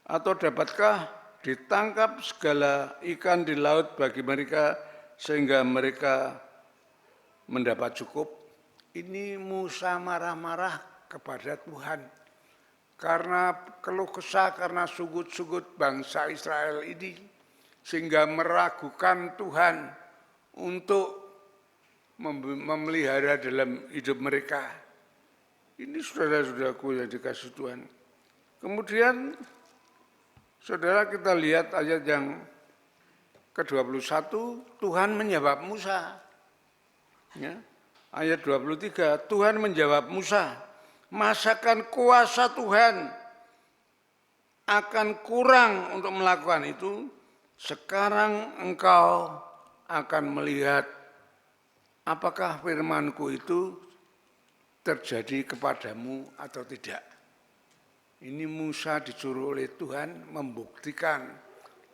atau dapatkah ditangkap segala ikan di laut bagi mereka, sehingga mereka mendapat cukup? Ini Musa marah-marah kepada Tuhan. Karena keluh kesah, karena sujud-sujud bangsa Israel ini, sehingga meragukan Tuhan untuk memelihara dalam hidup mereka. Ini saudara-saudaraku yang dikasih Tuhan. Kemudian, saudara kita lihat ayat yang ke-21, Tuhan menjawab Musa. Ya. Ayat 23, Tuhan menjawab Musa, masakan kuasa Tuhan akan kurang untuk melakukan itu? Sekarang engkau akan melihat apakah firmanku itu terjadi kepadamu atau tidak. Ini Musa disuruh oleh Tuhan membuktikan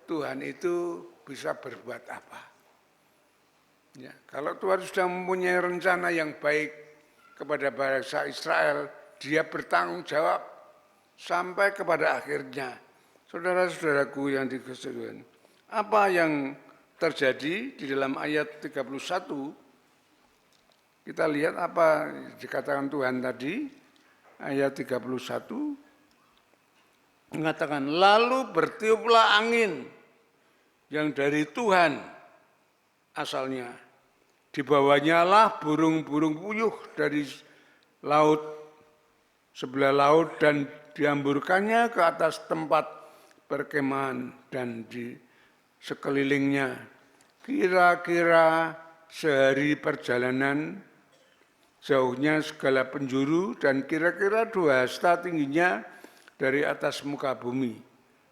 Tuhan itu bisa berbuat apa. Ya, kalau Tuhan sudah mempunyai rencana yang baik kepada bangsa Israel, dia bertanggung jawab sampai kepada akhirnya. Saudara-saudaraku yang dikasihi Tuhan, apa yang terjadi di dalam ayat 31? Kita lihat apa dikatakan Tuhan tadi, ayat 31, mengatakan, lalu bertiuplah angin yang dari Tuhan asalnya. Dibawanya lah burung-burung puyuh dari laut, sebelah laut, dan dihamburkannya ke atas tempat perkemahan dan di sekelilingnya. Kira-kira sehari perjalanan jauhnya segala penjuru dan kira-kira 2 hasta tingginya dari atas muka bumi.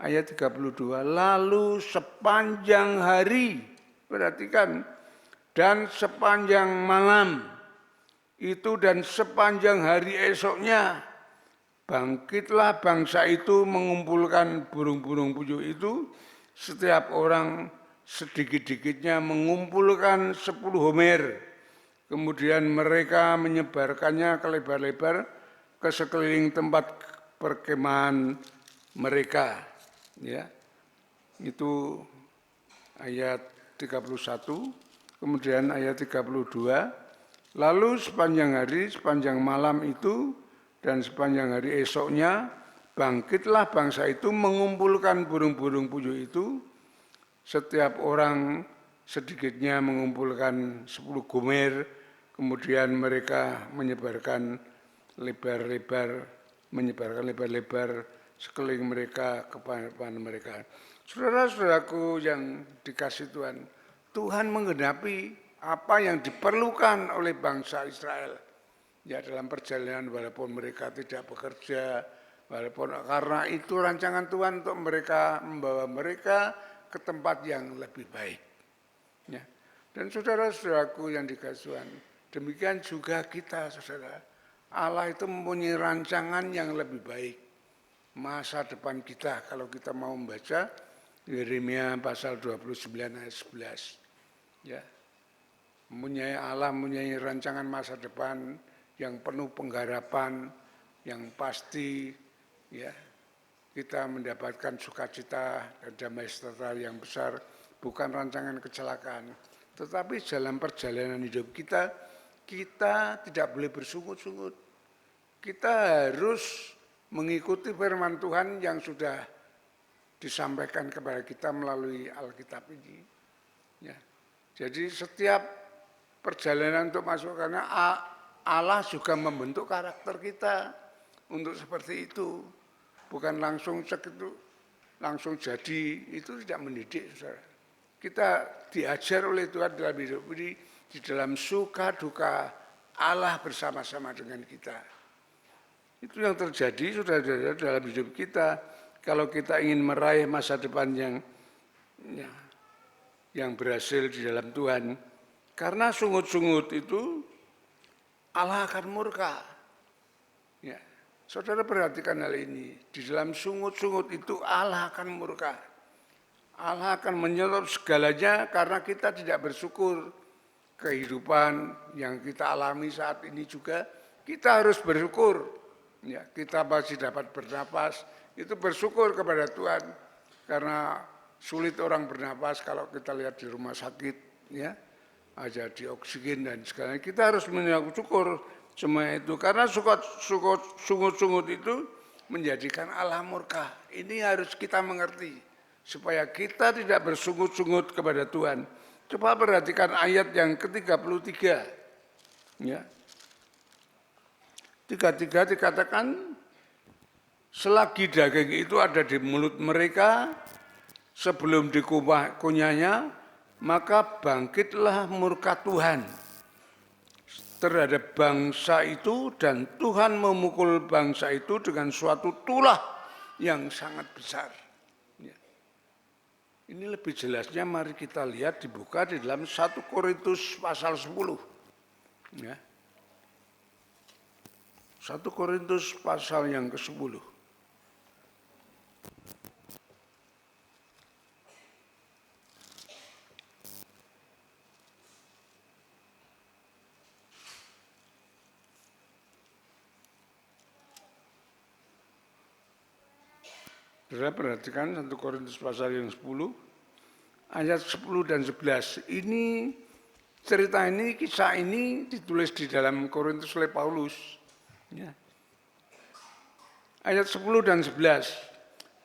Ayat 32, lalu sepanjang hari, perhatikan, dan sepanjang malam itu dan sepanjang hari esoknya, bangkitlah bangsa itu mengumpulkan burung-burung puyuh itu, setiap orang sedikit-dikitnya mengumpulkan 10 homer. Kemudian mereka menyebarkannya ke lebar-lebar ke sekeliling tempat perkemahan mereka. Ya, itu ayat 31, kemudian ayat 32. Lalu sepanjang hari, sepanjang malam itu, dan sepanjang hari esoknya, bangkitlah bangsa itu mengumpulkan burung-burung puyuh itu, setiap orang sedikitnya mengumpulkan 10 gomer, kemudian mereka menyebarkan lebar-lebar sekeliling mereka kepada mereka. Saudara-saudaraku yang dikasihi Tuhan, Tuhan menggenapi apa yang diperlukan oleh bangsa Israel. Ya, dalam perjalanan walaupun mereka tidak bekerja, walaupun karena itu rancangan Tuhan untuk mereka membawa mereka ke tempat yang lebih baik. Ya. Dan saudara-saudaraku yang dikasihi Tuhan, demikian juga kita, saudara. Allah itu mempunyai rancangan yang lebih baik. Masa depan kita, kalau kita mau membaca Yeremia pasal 29 ayat 11. Ya. Allah mempunyai rancangan masa depan yang penuh pengharapan, yang pasti, ya. Kita mendapatkan sukacita dan damai sejahtera yang besar, bukan rancangan kecelakaan. Tetapi dalam perjalanan hidup kita tidak boleh bersungut-sungut. Kita harus mengikuti firman Tuhan yang sudah disampaikan kepada kita melalui Alkitab ini. Ya. Jadi setiap perjalanan untuk masuk, karena Allah juga membentuk karakter kita untuk seperti itu. Bukan langsung langsung jadi, itu tidak mendidik, saudara. Kita diajar oleh Tuhan dalam hidup ini, di dalam suka duka Allah bersama-sama dengan kita. Itu yang terjadi, saudara-saudara, dalam hidup kita. Kalau kita ingin meraih masa depan yang berhasil di dalam Tuhan, karena sungut-sungut itu Allah akan murka. Ya. Saudara perhatikan hal ini, di dalam sungut-sungut itu Allah akan murka. Allah akan menyetop segalanya karena kita tidak bersyukur. Kehidupan yang kita alami saat ini juga kita harus bersyukur. Ya, kita masih dapat bernapas, itu bersyukur kepada Tuhan. Karena sulit orang bernapas kalau kita lihat di rumah sakit, ya, ada di oksigen dan segala. Kita harus bersyukur semua itu, karena sungut-sungut itu menjadikan Allah murka. Ini harus kita mengerti supaya kita tidak bersungut-sungut kepada Tuhan. Coba perhatikan ayat yang ke-33. Ya. 33 dikatakan, selagi daging itu ada di mulut mereka sebelum dikunyahnya, maka bangkitlah murka Tuhan terhadap bangsa itu, dan Tuhan memukul bangsa itu dengan suatu tulah yang sangat besar. Ya. Ini lebih jelasnya mari kita lihat dibuka di dalam 1 Korintus pasal 10. Ya. 1 Korintus pasal yang ke-10. Saudara perhatikan 1 Korintus pasal yang 10, ayat 10 dan 11. Ini cerita ini, kisah ini ditulis di dalam Korintus oleh Paulus. Ya. Ayat 10 dan 11.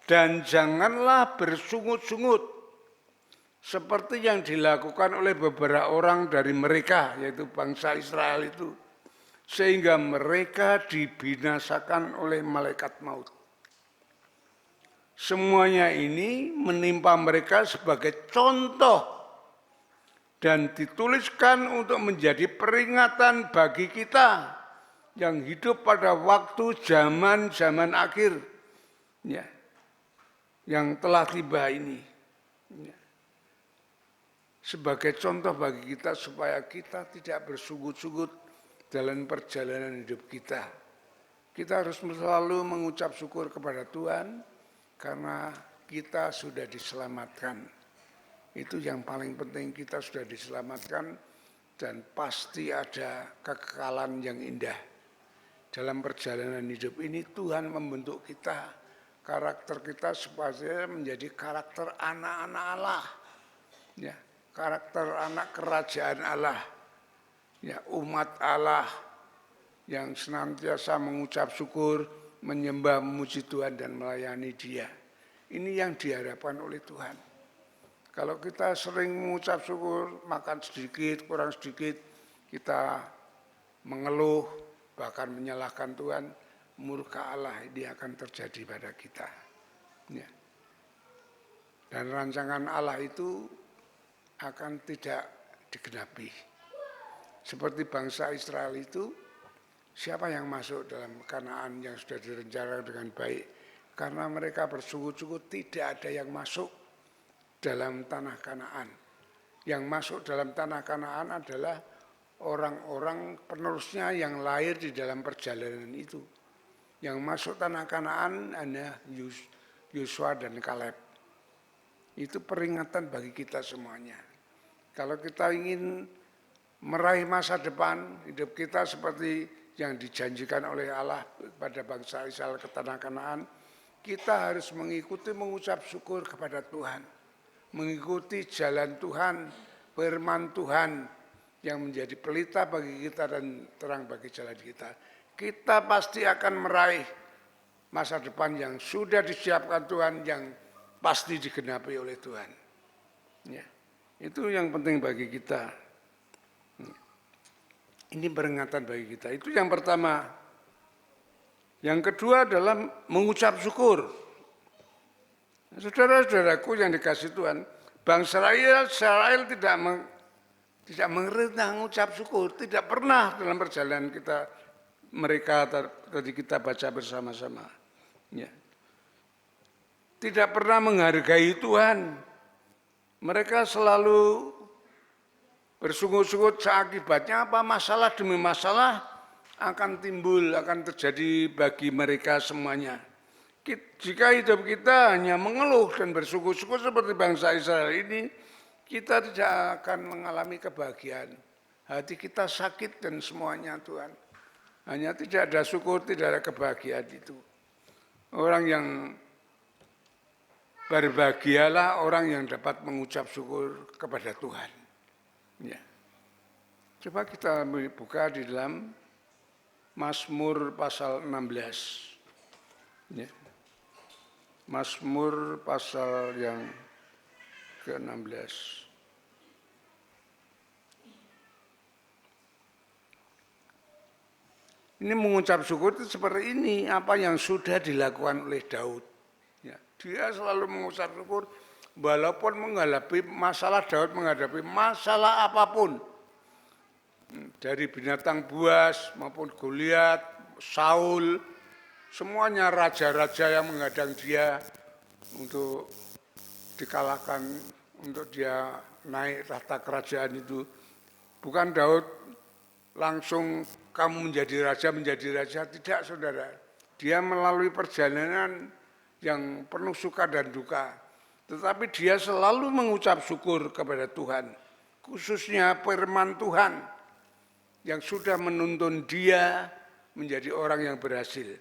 Dan janganlah bersungut-sungut seperti yang dilakukan oleh beberapa orang dari mereka, yaitu bangsa Israel itu, sehingga mereka dibinasakan oleh malaikat maut. Semuanya ini menimpa mereka sebagai contoh dan dituliskan untuk menjadi peringatan bagi kita yang hidup pada waktu zaman akhir, ya, yang telah tiba ini. Ya. Sebagai contoh bagi kita supaya kita tidak bersungut-sungut dalam perjalanan hidup kita. Kita harus selalu mengucap syukur kepada Tuhan karena kita sudah diselamatkan. Itu yang paling penting, kita sudah diselamatkan dan pasti ada kekekalan yang indah. Dalam perjalanan hidup ini Tuhan membentuk kita, karakter kita supaya menjadi karakter anak-anak Allah. Ya, karakter anak kerajaan Allah. Ya, umat Allah yang senantiasa mengucap syukur, menyembah, memuji Tuhan dan melayani Dia. Ini yang diharapkan oleh Tuhan. Kalau kita sering mengucap syukur, makan sedikit, kurang sedikit, kita mengeluh, bahkan menyalahkan Tuhan, murka Allah ini akan terjadi pada kita. Ya. Dan rancangan Allah itu akan tidak digenapi. Seperti bangsa Israel itu, siapa yang masuk dalam Kanaan yang sudah direncanakan dengan baik? Karena mereka bersungguh-sungguh tidak ada yang masuk dalam tanah Kanaan. Yang masuk dalam tanah Kanaan adalah orang-orang penerusnya yang lahir di dalam perjalanan itu. Yang masuk tanah Kanaan hanya Yosua dan Kaleb. Itu peringatan bagi kita semuanya. Kalau kita ingin meraih masa depan, hidup kita seperti yang dijanjikan oleh Allah pada bangsa Israel ke tanah Kanaan, kita harus mengikuti mengucap syukur kepada Tuhan. Mengikuti jalan Tuhan, firman Tuhan yang menjadi pelita bagi kita dan terang bagi jalan kita. Kita pasti akan meraih masa depan yang sudah disiapkan Tuhan, yang pasti digenapi oleh Tuhan. Ya, itu yang penting bagi kita. Ini peringatan bagi kita. Itu yang pertama. Yang kedua adalah mengucap syukur. Saudara-saudaraku yang dikasihi Tuhan, bangsa Israel tidak mengerti tentang mengucap syukur. Tidak pernah dalam perjalanan kita, mereka tadi kita baca bersama-sama. Ya. Tidak pernah menghargai Tuhan. Mereka selalu bersungguh-sungguh, akibatnya apa? Masalah demi masalah akan timbul, akan terjadi bagi mereka semuanya. Jika hidup kita hanya mengeluh dan bersungguh-sungguh seperti bangsa Israel ini, kita tidak akan mengalami kebahagiaan. Hati kita sakit dan semuanya Tuhan. Hanya tidak ada syukur, tidak ada kebahagiaan itu. Orang yang berbahagialah orang yang dapat mengucap syukur kepada Tuhan. Ya. Coba kita buka di dalam Mazmur pasal 16. Ya. Mazmur pasal yang ke-16. Ini mengucap syukur itu seperti ini, apa yang sudah dilakukan oleh Daud. Ya. Dia selalu mengucap syukur. Walaupun menghadapi masalah, Daud menghadapi masalah apapun. Dari binatang buas maupun Goliat, Saul, semuanya raja-raja yang menghadang dia untuk dikalahkan, untuk dia naik tahta kerajaan itu. Bukan Daud langsung kamu menjadi raja, tidak saudara. Dia melalui perjalanan yang penuh suka dan duka. Tetapi dia selalu mengucap syukur kepada Tuhan. Khususnya firman Tuhan yang sudah menuntun dia menjadi orang yang berhasil.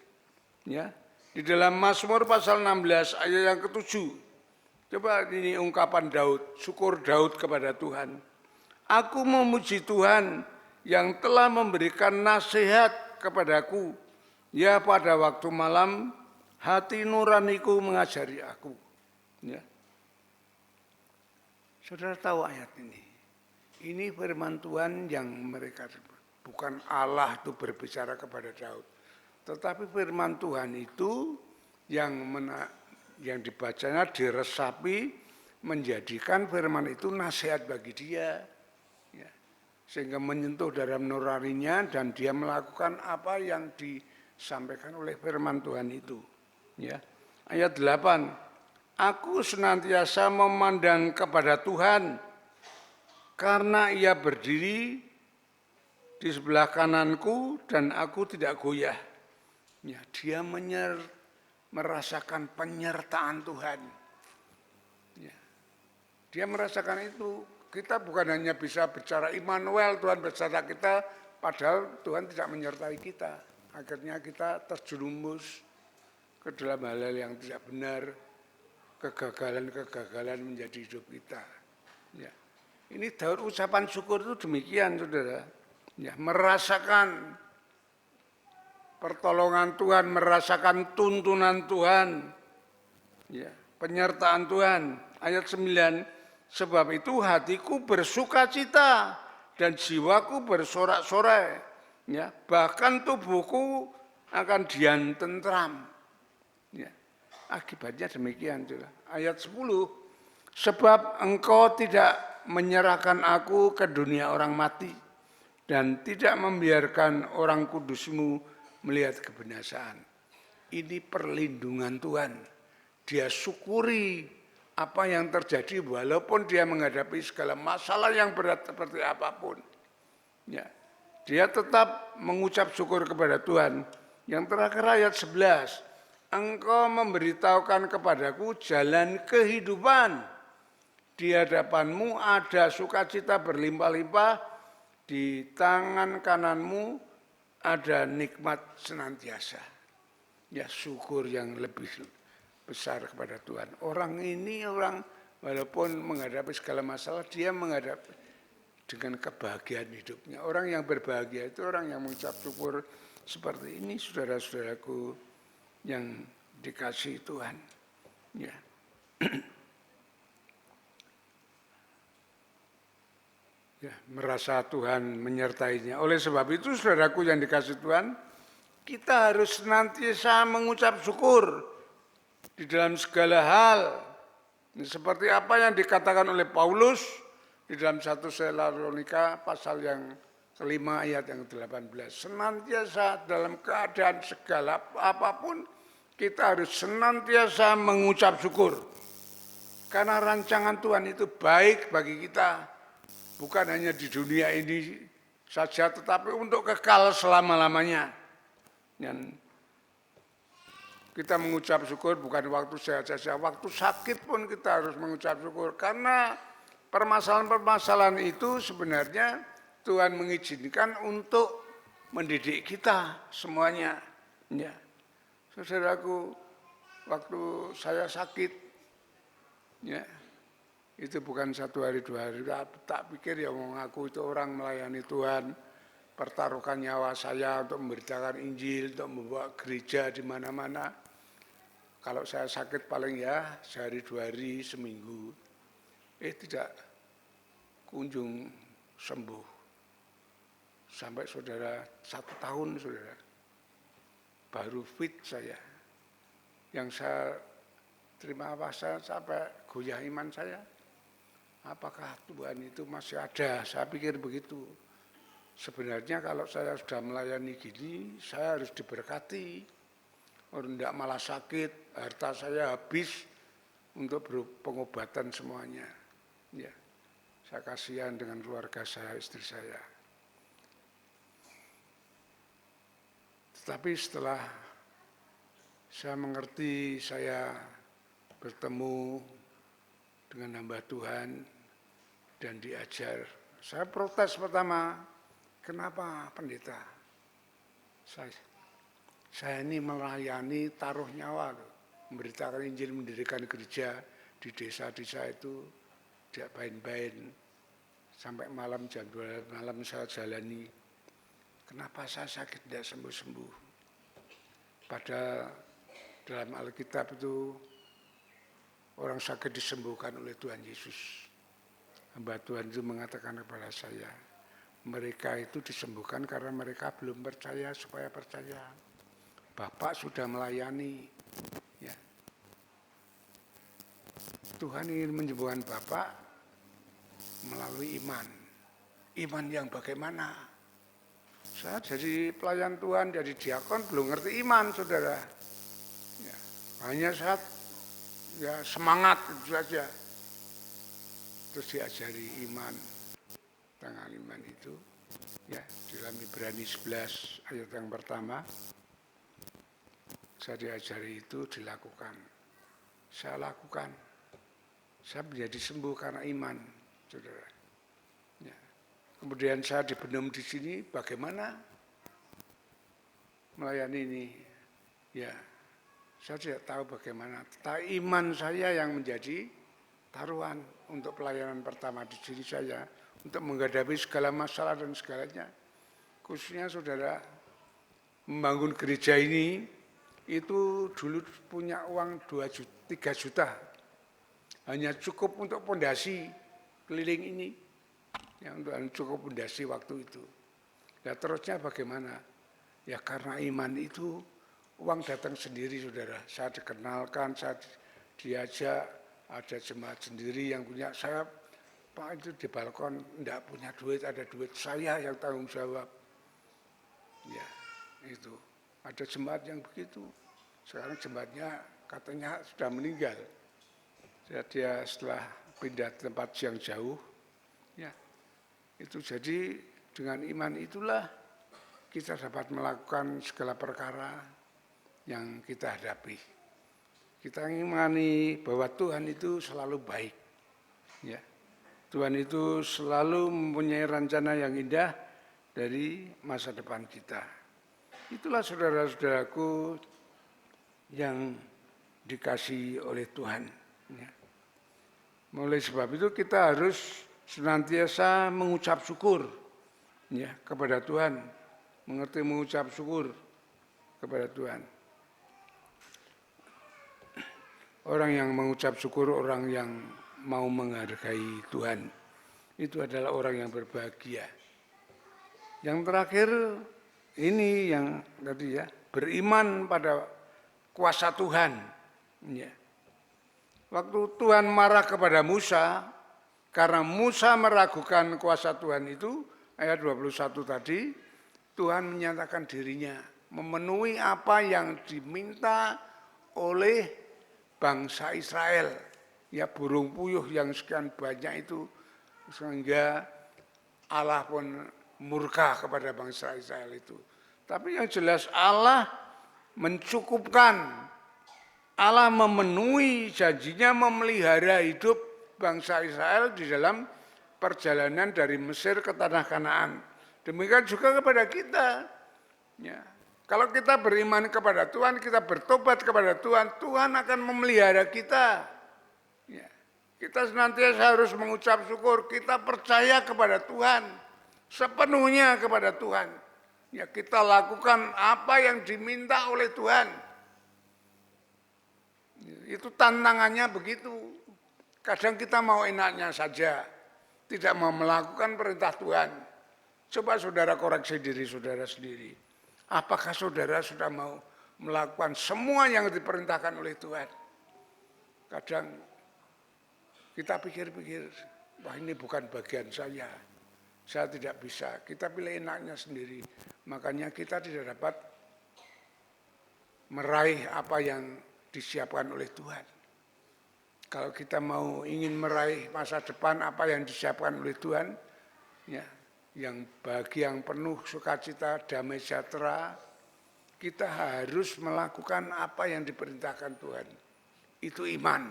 Ya. Di dalam Mazmur pasal 16 ayat yang ke-7. Coba ini ungkapan Daud, syukur Daud kepada Tuhan. Aku memuji Tuhan yang telah memberikan nasihat kepadaku. Ya, pada waktu malam hati nuraniku mengajari aku. Ya. Saudara tahu ayat ini. Ini firman Tuhan yang mereka sebut. Bukan Allah itu berbicara kepada Daud. Tetapi firman Tuhan itu yang yang dibacanya diresapi, menjadikan firman itu nasihat bagi dia, ya. Sehingga menyentuh dalam nuraninya dan dia melakukan apa yang disampaikan oleh firman Tuhan itu. Ya. Ayat 8, aku senantiasa memandang kepada Tuhan karena ia berdiri di sebelah kananku dan aku tidak goyah. Ya, dia merasakan penyertaan Tuhan. Ya. Dia merasakan itu. Kita bukan hanya bisa bicara Immanuel, Tuhan bersama kita, padahal Tuhan tidak menyertai kita. Akhirnya kita terjerumus ke dalam hal-hal yang tidak benar, kegagalan-kegagalan menjadi hidup kita. Ya. Ini Daud ucapan syukur itu demikian, saudara. Ya, merasakan pertolongan Tuhan, merasakan tuntunan Tuhan, ya, penyertaan Tuhan. Ayat 9, sebab itu hatiku bersuka cita dan jiwaku bersorak-sorai, ya, bahkan tubuhku akan diam tentram. Ya, akibatnya demikian. Ayat 10, sebab engkau tidak menyerahkan aku ke dunia orang mati dan tidak membiarkan orang kudusmu melihat kebinasaan. Ini perlindungan Tuhan. Dia syukuri apa yang terjadi walaupun dia menghadapi segala masalah yang berat seperti apapun. Ya. Dia tetap mengucap syukur kepada Tuhan. Yang terakhir ayat 11, engkau memberitahukan kepadaku jalan kehidupan. Di hadapanmu ada sukacita berlimpah-limpah, di tangan kananmu ada nikmat senantiasa. Ya, syukur yang lebih besar kepada Tuhan. Orang walaupun menghadapi segala masalah, dia menghadapi dengan kebahagiaan hidupnya. Orang yang berbahagia itu orang yang mengucap syukur seperti ini, saudara-saudaraku yang dikasihi Tuhan. Ya. Ya, merasa Tuhan menyertainya. Oleh sebab itu, saudaraku yang dikasihi Tuhan, kita harus senantiasa mengucap syukur di dalam segala hal. Seperti apa yang dikatakan oleh Paulus di dalam 1 Tesalonika pasal yang kelima ayat yang 18. Senantiasa dalam keadaan segala apapun, kita harus senantiasa mengucap syukur. Karena rancangan Tuhan itu baik bagi kita. Bukan hanya di dunia ini saja, tetapi untuk kekal selama-lamanya. Dan kita mengucap syukur bukan waktu sehat saja, waktu sakit pun kita harus mengucap syukur. Karena permasalahan-permasalahan itu sebenarnya Tuhan mengizinkan untuk mendidik kita semuanya. Ya. Saudaraku, waktu saya sakit, ya, itu bukan 1 hari 2 hari, tak pikir ya aku itu orang melayani Tuhan, pertaruhkan nyawa saya untuk memberitakan Injil, untuk membawa gereja di mana-mana. Kalau saya sakit paling ya sehari 2 hari, seminggu, tidak kunjung sembuh. Sampai saudara 1 tahun saudara, baru fit saya. Yang saya terima apa sampai goyah iman saya. Apakah Tuhan itu masih ada? Saya pikir begitu. Sebenarnya kalau saya sudah melayani gini, saya harus diberkati. Orang tidak malah sakit, harta saya habis untuk pengobatan semuanya. Ya, saya kasihan dengan keluarga saya, istri saya. Tetapi setelah saya mengerti, saya bertemu dengan hamba Tuhan dan diajar. Saya protes pertama, kenapa pendeta? Saya ini melayani taruh nyawa, memberitakan Injil, mendirikan gereja di desa-desa itu, tidak bain-bain. Sampai malam jam 2 malam saya jalani. Kenapa saya sakit tidak sembuh-sembuh? Padahal dalam Alkitab itu orang sakit disembuhkan oleh Tuhan Yesus. Hamba Tuhan itu mengatakan kepada saya, mereka itu disembuhkan karena mereka belum percaya supaya percaya. Bapak sudah melayani. Ya. Tuhan ingin menyembuhkan Bapak melalui iman. Iman yang bagaimana? Saya jadi pelayan Tuhan, jadi diakon belum ngerti iman, saudara. Ya, hanya saat semangat itu saja. Terus diajari iman. Tentang iman itu, ya dalam Ibrani 11 ayat yang pertama, saya diajari itu dilakukan. Saya lakukan. Saya menjadi sembuh karena iman, saudara. Ya. Kemudian saya dibenam di sini, bagaimana melayani ini? Ya, saya tidak tahu bagaimana. Tapi iman saya yang menjadi taruhan untuk pelayanan pertama di sini saya, untuk menghadapi segala masalah dan segalanya. Khususnya saudara, membangun gereja ini, itu dulu punya uang 3 juta. Hanya cukup untuk pondasi keliling ini. Ya, untuk cukup pondasi waktu itu. Ya terusnya bagaimana? Ya karena iman itu, uang datang sendiri saudara. Saya dikenalkan, saya diajak, ada jemaat sendiri yang punya. Saya, Pak itu di balkon, enggak punya duit, ada duit saya yang tanggung jawab. Ya itu, ada jemaat yang begitu. Sekarang jemaatnya katanya sudah meninggal. Dia setelah pindah tempat yang jauh, ya itu jadi dengan iman itulah kita dapat melakukan segala perkara yang kita hadapi. Kita mengimani bahwa Tuhan itu selalu baik. Ya, Tuhan itu selalu mempunyai rencana yang indah dari masa depan kita. Itulah saudara-saudaraku yang dikasihi oleh Tuhan. Ya. Oleh sebab itu kita harus senantiasa mengucap syukur ya, kepada Tuhan. Mengerti mengucap syukur kepada Tuhan. Orang yang mengucap syukur, orang yang mau menghargai Tuhan, itu adalah orang yang berbahagia. Yang terakhir ini yang tadi ya, beriman pada kuasa Tuhan. Ya. Waktu Tuhan marah kepada Musa, karena Musa meragukan kuasa Tuhan itu, ayat 21 tadi, Tuhan menyatakan dirinya, memenuhi apa yang diminta oleh bangsa Israel. Ya burung puyuh yang sekian banyak itu, sehingga Allah pun murka kepada bangsa Israel itu. Tapi yang jelas Allah mencukupkan, Allah memenuhi janjinya memelihara hidup bangsa Israel di dalam perjalanan dari Mesir ke tanah Kanaan. Demikian juga kepada kita. Ya. Kalau kita beriman kepada Tuhan, kita bertobat kepada Tuhan, Tuhan akan memelihara kita. Ya. Kita senantiasa harus mengucap syukur, kita percaya kepada Tuhan, sepenuhnya kepada Tuhan. Ya, kita lakukan apa yang diminta oleh Tuhan. Itu tantangannya begitu. Kadang kita mau enaknya saja, tidak mau melakukan perintah Tuhan. Coba saudara koreksi diri saudara sendiri. Apakah saudara sudah mau melakukan semua yang diperintahkan oleh Tuhan? Kadang kita pikir-pikir, wah ini bukan bagian saya tidak bisa. Kita pilih enaknya sendiri. Makanya kita tidak dapat meraih apa yang disiapkan oleh Tuhan. Kalau kita mau ingin meraih masa depan apa yang disiapkan oleh Tuhan, ya, yang bahagia, yang penuh sukacita, damai sejahtera, kita harus melakukan apa yang diperintahkan Tuhan. Itu iman,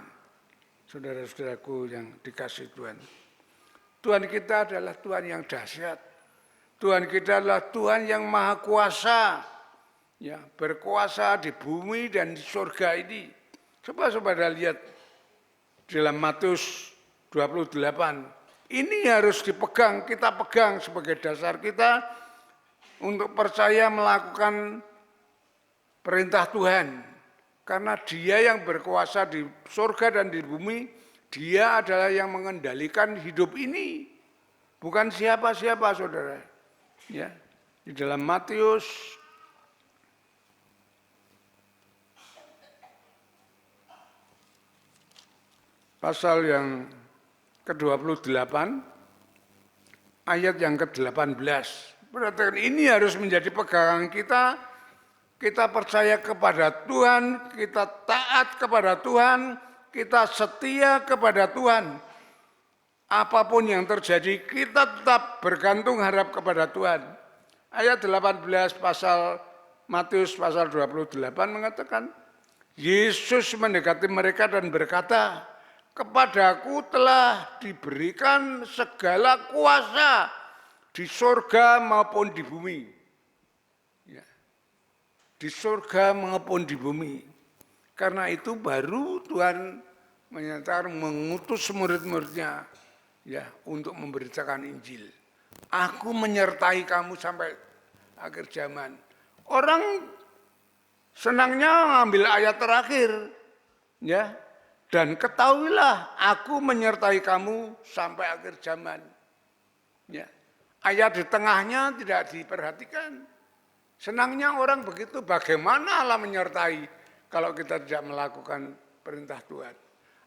saudara-saudaraku yang dikasihi Tuhan. Tuhan kita adalah Tuhan yang dahsyat. Tuhan kita adalah Tuhan yang maha kuasa. Ya, berkuasa di bumi dan di surga ini. Coba saudara lihat dalam Matius 28. Ini harus dipegang, kita pegang sebagai dasar kita untuk percaya melakukan perintah Tuhan. Karena Dia yang berkuasa di surga dan di bumi, Dia adalah yang mengendalikan hidup ini. Bukan siapa-siapa saudara. Ya, di dalam Matius 28 pasal yang ke-28, ayat yang ke-18. Berarti ini harus menjadi pegangan kita. Kita percaya kepada Tuhan, kita taat kepada Tuhan, kita setia kepada Tuhan. Apapun yang terjadi, kita tetap bergantung harap kepada Tuhan. Ayat 18 pasal Matius pasal 28 mengatakan, Yesus mendekati mereka dan berkata, kepadaku telah diberikan segala kuasa di surga maupun di bumi. Ya. Di surga maupun di bumi. Karena itu baru Tuhan menyatakan mengutus murid-muridnya ya untuk memberitakan Injil. Aku menyertai kamu sampai akhir zaman. Orang senangnya ngambil ayat terakhir, ya. Dan ketahuilah, aku menyertai kamu sampai akhir zaman. Ya. Ayat di tengahnya tidak diperhatikan. Senangnya orang begitu, bagaimana Allah menyertai kalau kita tidak melakukan perintah Tuhan.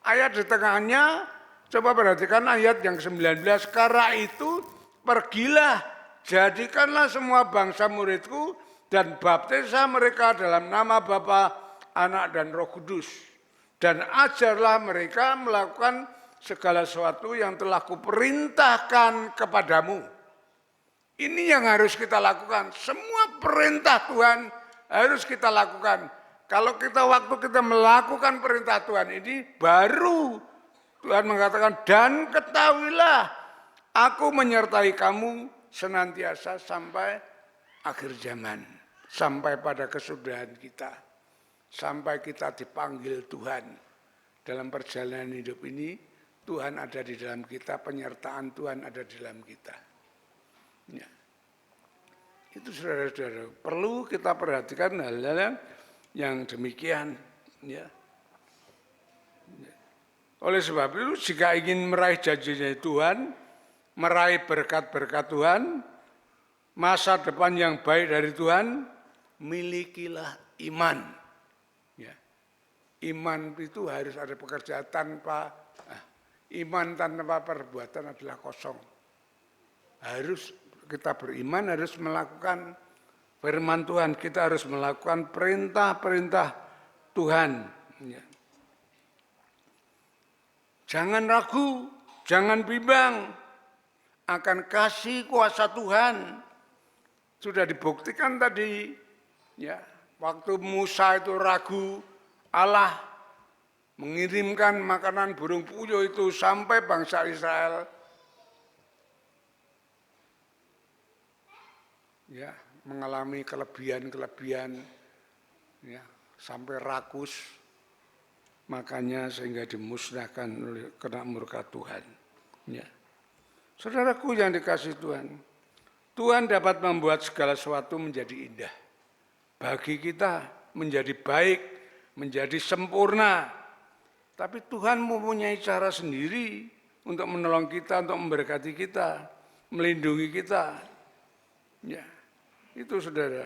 Ayat di tengahnya, coba perhatikan ayat yang 19, karena itu pergilah, jadikanlah semua bangsa muridku, dan baptislah mereka dalam nama Bapa, Anak, dan Roh Kudus. Dan ajarlah mereka melakukan segala sesuatu yang telah kuperintahkan kepadamu. Ini yang harus kita lakukan. Semua perintah Tuhan harus kita lakukan. Kalau waktu kita melakukan perintah Tuhan ini, baru Tuhan mengatakan, dan ketahuilah, aku menyertai kamu senantiasa sampai akhir zaman. Sampai pada kesudahan kita. Sampai kita dipanggil Tuhan. Dalam perjalanan hidup ini, Tuhan ada di dalam kita, penyertaan Tuhan ada di dalam kita. Ya. Itu saudara-saudara, perlu kita perhatikan hal-hal yang demikian. Ya. Oleh sebab itu, jika ingin meraih janji Tuhan, meraih berkat-berkat Tuhan, masa depan yang baik dari Tuhan, milikilah iman. Ya. Iman itu harus ada pekerjaan iman tanpa perbuatan adalah kosong. Harus kita beriman, harus melakukan firman Tuhan, kita harus melakukan perintah-perintah Tuhan. Ya. Jangan ragu, jangan bimbang akan kasih kuasa Tuhan. Sudah dibuktikan tadi, ya, waktu Musa itu ragu, Allah mengirimkan makanan burung puyuh itu sampai bangsa Israel ya mengalami kelebihan ya sampai rakus, makanya sehingga dimusnahkan oleh kena murka Tuhan. Ya. Saudaraku yang dikasihi Tuhan, Tuhan dapat membuat segala sesuatu menjadi indah. Bagi kita menjadi baik, menjadi sempurna. Tapi Tuhan mempunyai cara sendiri untuk menolong kita, untuk memberkati kita, melindungi kita. Ya, itu saudara.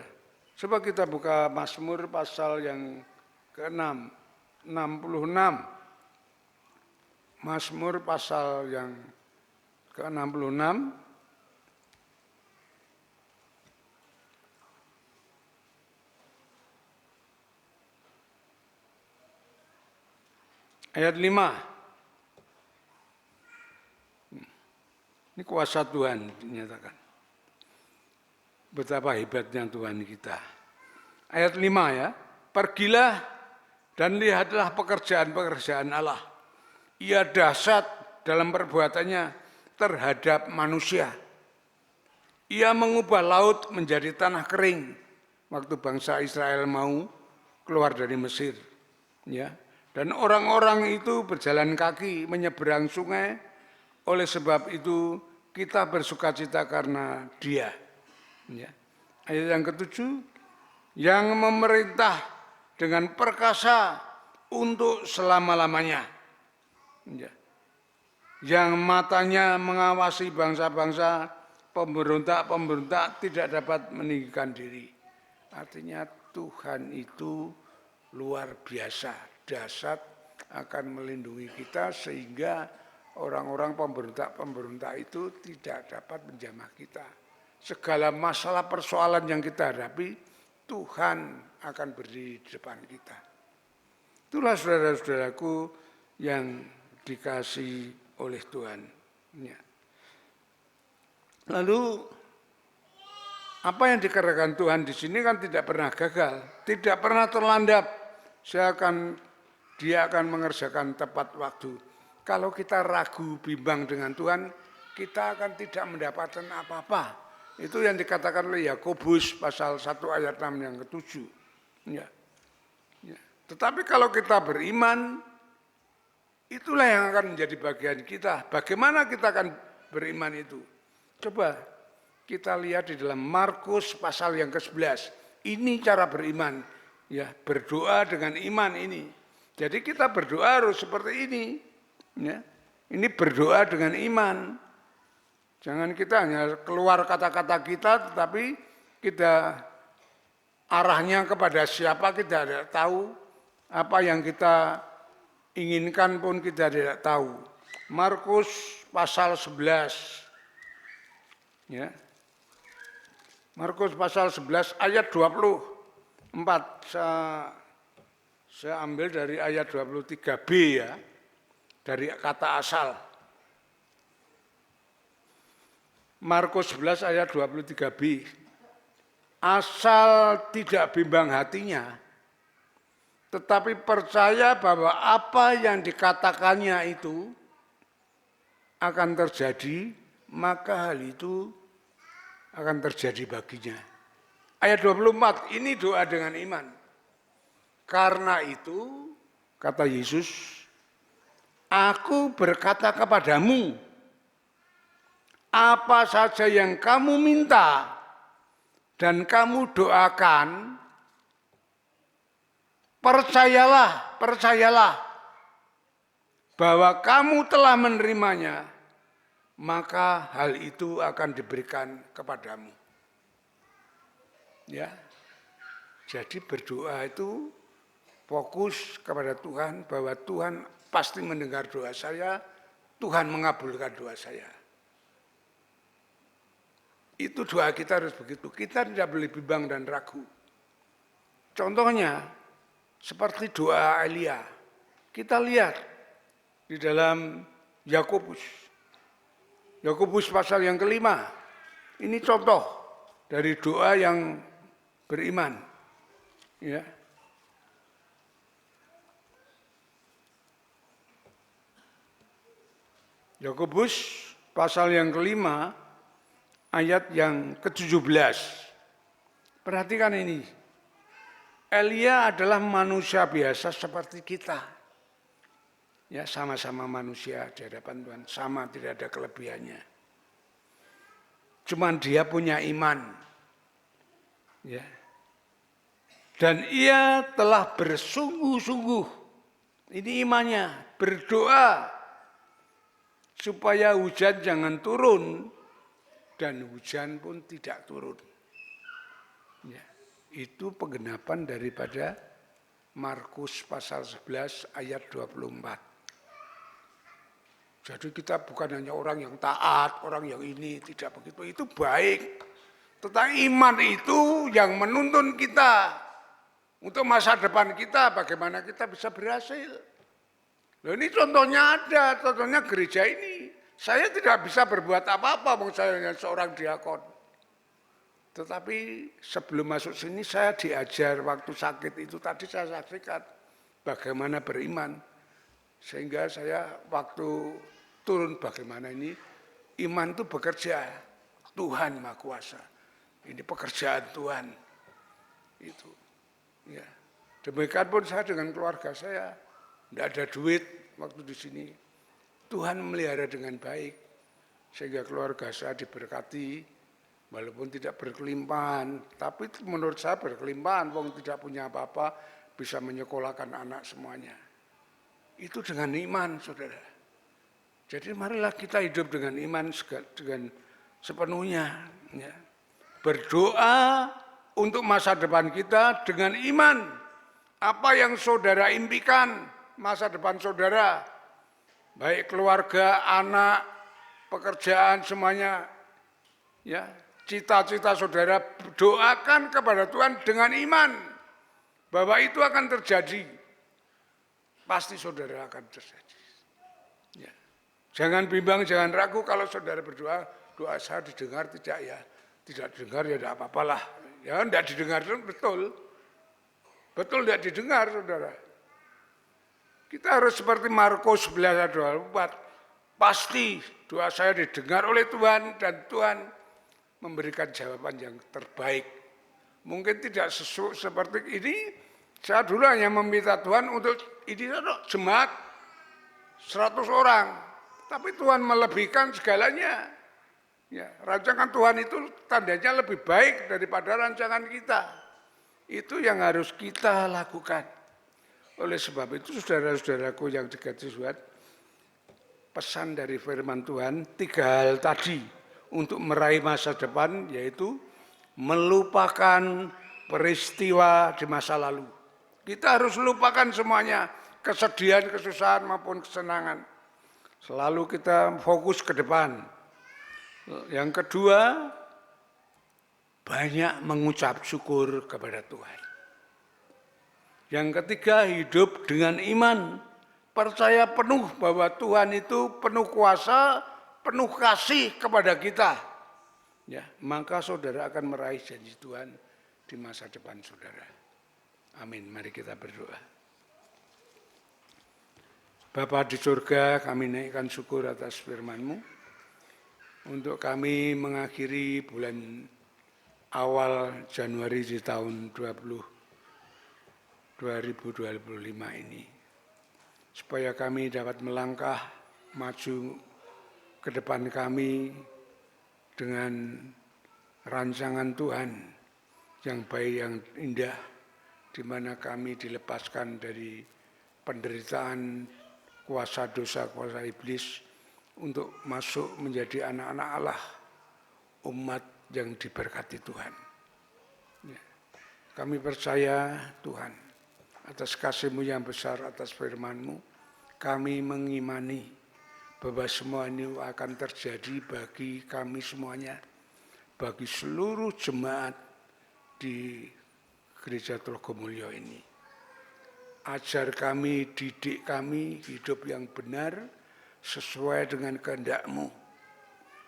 Coba kita buka Mazmur pasal yang ke-6, 66. Mazmur pasal yang ke-66. Ayat 5. Ini kuasa Tuhan dinyatakan. Betapa hebatnya Tuhan kita. Ayat 5 ya. Pergilah dan lihatlah pekerjaan-pekerjaan Allah. Ia dahsyat dalam perbuatannya terhadap manusia. Ia mengubah laut menjadi tanah kering. Waktu bangsa Israel mau keluar dari Mesir. Ya. Dan orang-orang itu berjalan kaki menyeberang sungai. Oleh sebab itu kita bersukacita karena Dia. Ya. Ayat yang ke-7, yang memerintah dengan perkasa untuk selama-lamanya. Ya. Yang matanya mengawasi bangsa-bangsa, pemberontak-pemberontak tidak dapat meninggikan diri. Artinya Tuhan itu luar biasa, dahsyat akan melindungi kita sehingga orang-orang pemberontak-pemberontak itu tidak dapat menjamah kita. Segala masalah persoalan yang kita hadapi, Tuhan akan berdiri di depan kita. Itulah saudara-saudaraku yang dikasihi oleh Tuhan. Ya. Lalu apa yang dikerjakan Tuhan di sini kan tidak pernah gagal, tidak pernah terlandap. Dia akan mengerjakan tepat waktu. Kalau kita ragu, bimbang dengan Tuhan, kita akan tidak mendapatkan apa-apa. Itu yang dikatakan oleh Yakobus pasal 1 ayat 6 yang ke-7. Ya. Ya. Tetapi kalau kita beriman, itulah yang akan menjadi bagian kita. Bagaimana kita akan beriman itu? Coba kita lihat di dalam Markus pasal yang ke-11. Ini cara beriman, ya, berdoa dengan iman ini. Jadi kita berdoa harus seperti ini, ya. Ini berdoa dengan iman. Jangan kita hanya keluar kata-kata kita, tetapi kita arahnya kepada siapa kita tidak tahu, apa yang kita inginkan pun kita tidak tahu. Markus pasal 11. Ya. Markus pasal 11 ayat 24. Saya ambil dari ayat 23b ya. Dari kata asal. Markus 11 ayat 23b. Asal tidak bimbang hatinya, tetapi percaya bahwa apa yang dikatakannya itu akan terjadi, maka hal itu akan terjadi baginya. Ayat 24, ini doa dengan iman. Karena itu, kata Yesus, aku berkata kepadamu, apa saja yang kamu minta dan kamu doakan, percayalah bahwa kamu telah menerimanya, maka hal itu akan diberikan kepadamu. Ya. Jadi berdoa itu fokus kepada Tuhan, bahwa Tuhan pasti mendengar doa saya, Tuhan mengabulkan doa saya. Itu doa kita harus begitu. Kita tidak boleh bimbang dan ragu. Contohnya seperti doa Elia. Kita lihat di dalam Yakobus. Yakobus pasal yang ke-5. Ini contoh dari doa yang beriman. Ya. Yakobus pasal yang ke-5 ayat yang ke-17. Perhatikan ini. Elia adalah manusia biasa seperti kita. Ya, sama-sama manusia di hadapan Tuhan, sama, tidak ada kelebihannya. Cuman dia punya iman. Ya. Dan ia telah bersungguh-sungguh, ini imannya, berdoa supaya hujan jangan turun, dan hujan pun tidak turun. Ya. Itu penggenapan daripada Markus pasal 11 ayat 24. Jadi kita bukan hanya orang yang taat, orang yang ini, tidak begitu. Itu baik. Tetapi iman itu yang menuntun kita untuk masa depan kita, bagaimana kita bisa berhasil. Loh, ini contohnya ada, contohnya gereja ini. Saya tidak bisa berbuat apa-apa, saya hanya seorang diakon. Tetapi sebelum masuk sini saya diajar waktu sakit itu tadi saya saksikan bagaimana beriman. Sehingga saya waktu turun bagaimana ini iman itu bekerja. Tuhan Maha Kuasa. Ini pekerjaan Tuhan. Itu. Ya. Demikian pun saya dengan keluarga saya. Tidak ada duit waktu di sini. Tuhan melihara dengan baik. Sehingga keluarga saya diberkati. Walaupun tidak berkelimpahan. Tapi menurut saya berkelimpahan. Wong tidak punya apa-apa. Bisa menyekolahkan anak semuanya. Itu dengan iman, saudara. Jadi marilah kita hidup dengan iman dengan sepenuhnya. Ya. Berdoa untuk masa depan kita dengan iman. Apa yang saudara impikan, masa depan saudara, baik keluarga, anak, pekerjaan, semuanya. Ya, cita-cita saudara, doakan kepada Tuhan dengan iman bahwa itu akan terjadi. Pasti saudara akan terjadi. Ya. Jangan bimbang, jangan ragu kalau saudara berdoa, doa saya didengar tidak ya? Tidak didengar ya tidak apa-apalah. Ya tidak didengar betul. Betul tidak didengar saudara. Kita harus seperti Markus 11:24. Pasti doa saya didengar oleh Tuhan dan Tuhan memberikan jawaban yang terbaik. Mungkin tidak seperti ini. Saya dulu hanya meminta Tuhan untuk ini jemaat 100 orang. Tapi Tuhan melebihkan segalanya. Ya, rancangan Tuhan itu tandanya lebih baik daripada rancangan kita. Itu yang harus kita lakukan. Oleh sebab itu saudara-saudaraku yang dikasihi Tuhan, pesan dari firman Tuhan 3 hal tadi untuk meraih masa depan, yaitu melupakan peristiwa di masa lalu. Kita harus lupakan semuanya, kesedihan, kesusahan maupun kesenangan. Selalu kita fokus ke depan. Yang kedua, banyak mengucap syukur kepada Tuhan. Yang ketiga, hidup dengan iman. Percaya penuh bahwa Tuhan itu penuh kuasa, penuh kasih kepada kita. Ya, maka saudara akan meraih janji Tuhan di masa depan saudara. Amin. Mari kita berdoa. Bapa di surga, kami naikkan syukur atas firman-Mu. Untuk kami mengakhiri bulan awal Januari di tahun 2025 ini. Supaya kami dapat melangkah maju ke depan kami dengan rancangan Tuhan yang baik, yang indah, di mana kami dilepaskan dari penderitaan kuasa dosa, kuasa iblis, untuk masuk menjadi anak-anak Allah, umat yang diberkati Tuhan. Ya. Kami percaya Tuhan, atas kasih-Mu yang besar, atas firman-Mu, kami mengimani bahwa semua ini akan terjadi bagi kami semuanya, bagi seluruh jemaat di Gereja Trogomulyo ini. Ajar kami, didik kami hidup yang benar, sesuai dengan kehendak-Mu.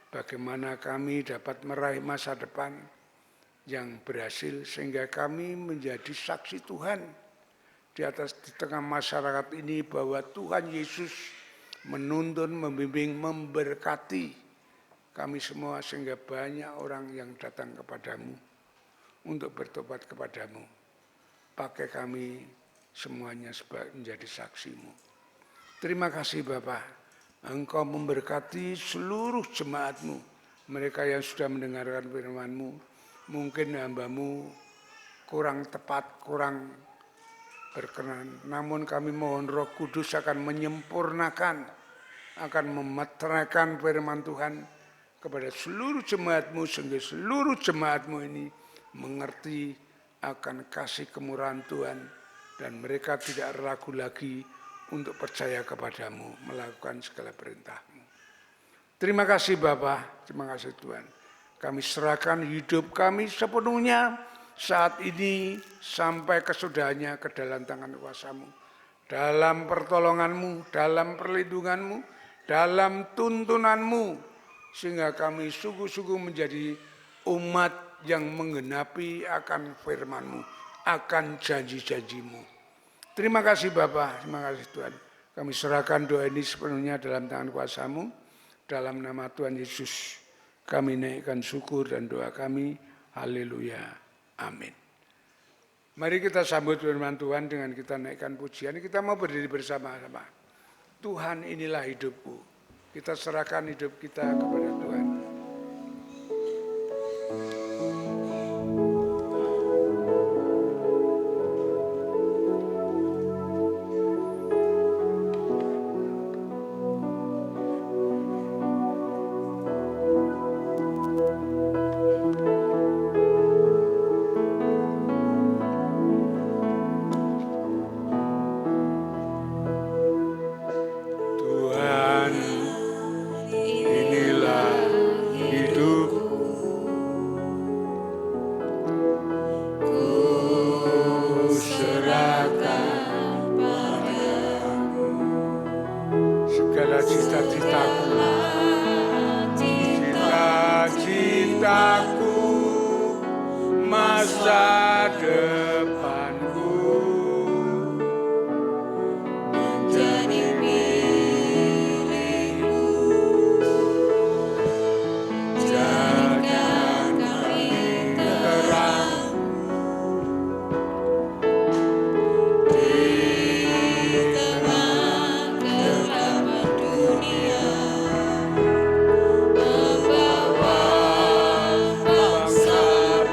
Bagaimana kami dapat meraih masa depan yang berhasil sehingga kami menjadi saksi Tuhan di tengah masyarakat ini bahwa Tuhan Yesus menuntun, membimbing, memberkati kami semua sehingga banyak orang yang datang kepadamu untuk bertobat kepadamu. Pakai kami semuanya menjadi saksi-Mu. Terima kasih Bapak. Engkau memberkati seluruh jemaat-Mu, mereka yang sudah mendengarkan firman-Mu. Mungkin hamba-Mu kurang tepat, kurang berkenan, namun kami mohon Roh Kudus akan menyempurnakan, akan memeteraikan firman Tuhan kepada seluruh jemaat-Mu, sehingga seluruh jemaat-Mu ini mengerti akan kasih kemurahan Tuhan, dan mereka tidak ragu lagi untuk percaya kepadamu, melakukan segala perintah-Mu. Terima kasih Bapa, terima kasih Tuhan. Kami serahkan hidup kami sepenuhnya saat ini sampai kesudahannya ke dalam tangan kuasa-Mu. Dalam pertolongan-Mu, dalam perlindungan-Mu, dalam tuntunan-Mu. Sehingga kami sungguh-sungguh menjadi umat yang menggenapi akan firman-Mu, akan janji-janji-Mu. Terima kasih Bapa, terima kasih Tuhan. Kami serahkan doa ini sepenuhnya dalam tangan kuasa-Mu. Dalam nama Tuhan Yesus kami naikkan syukur dan doa kami. Haleluya. Amin. Mari kita sambut firman Tuhan dengan kita naikkan pujian. Kita mau berdiri bersama-sama. Tuhan inilah hidupku. Kita serahkan hidup kita kepada Tuhan. cintaku, masa depanku. Menjadi milikmu, jadikan kami terang di tengah kegelapan dunia, membawa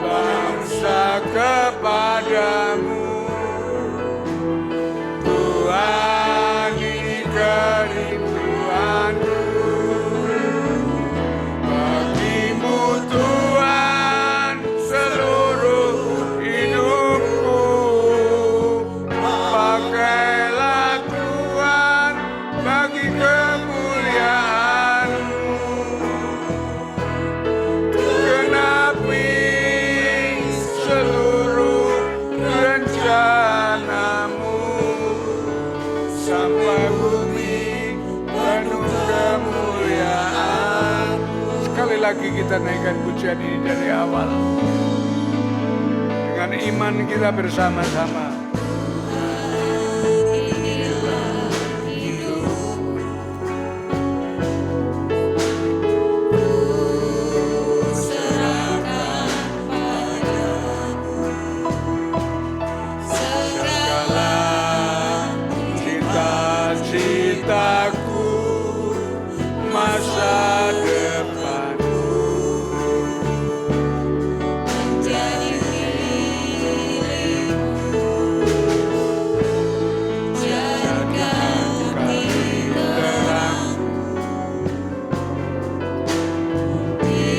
Bangsa kepadamu, Tuhan ini kerinduanku. Bagimu Tuhan seluruh hidupku. Pakailah Tuhan bagi kemuliaan-Mu. Genapi seluruh rencanamu, sampai bumi penuh kemuliaan. Sekali lagi kita naikkan pujian ini dari awal. Dengan iman kita bersama-sama. Segala cita-citaku, masa depanku. menjadi milikmu, jadikan kami terang di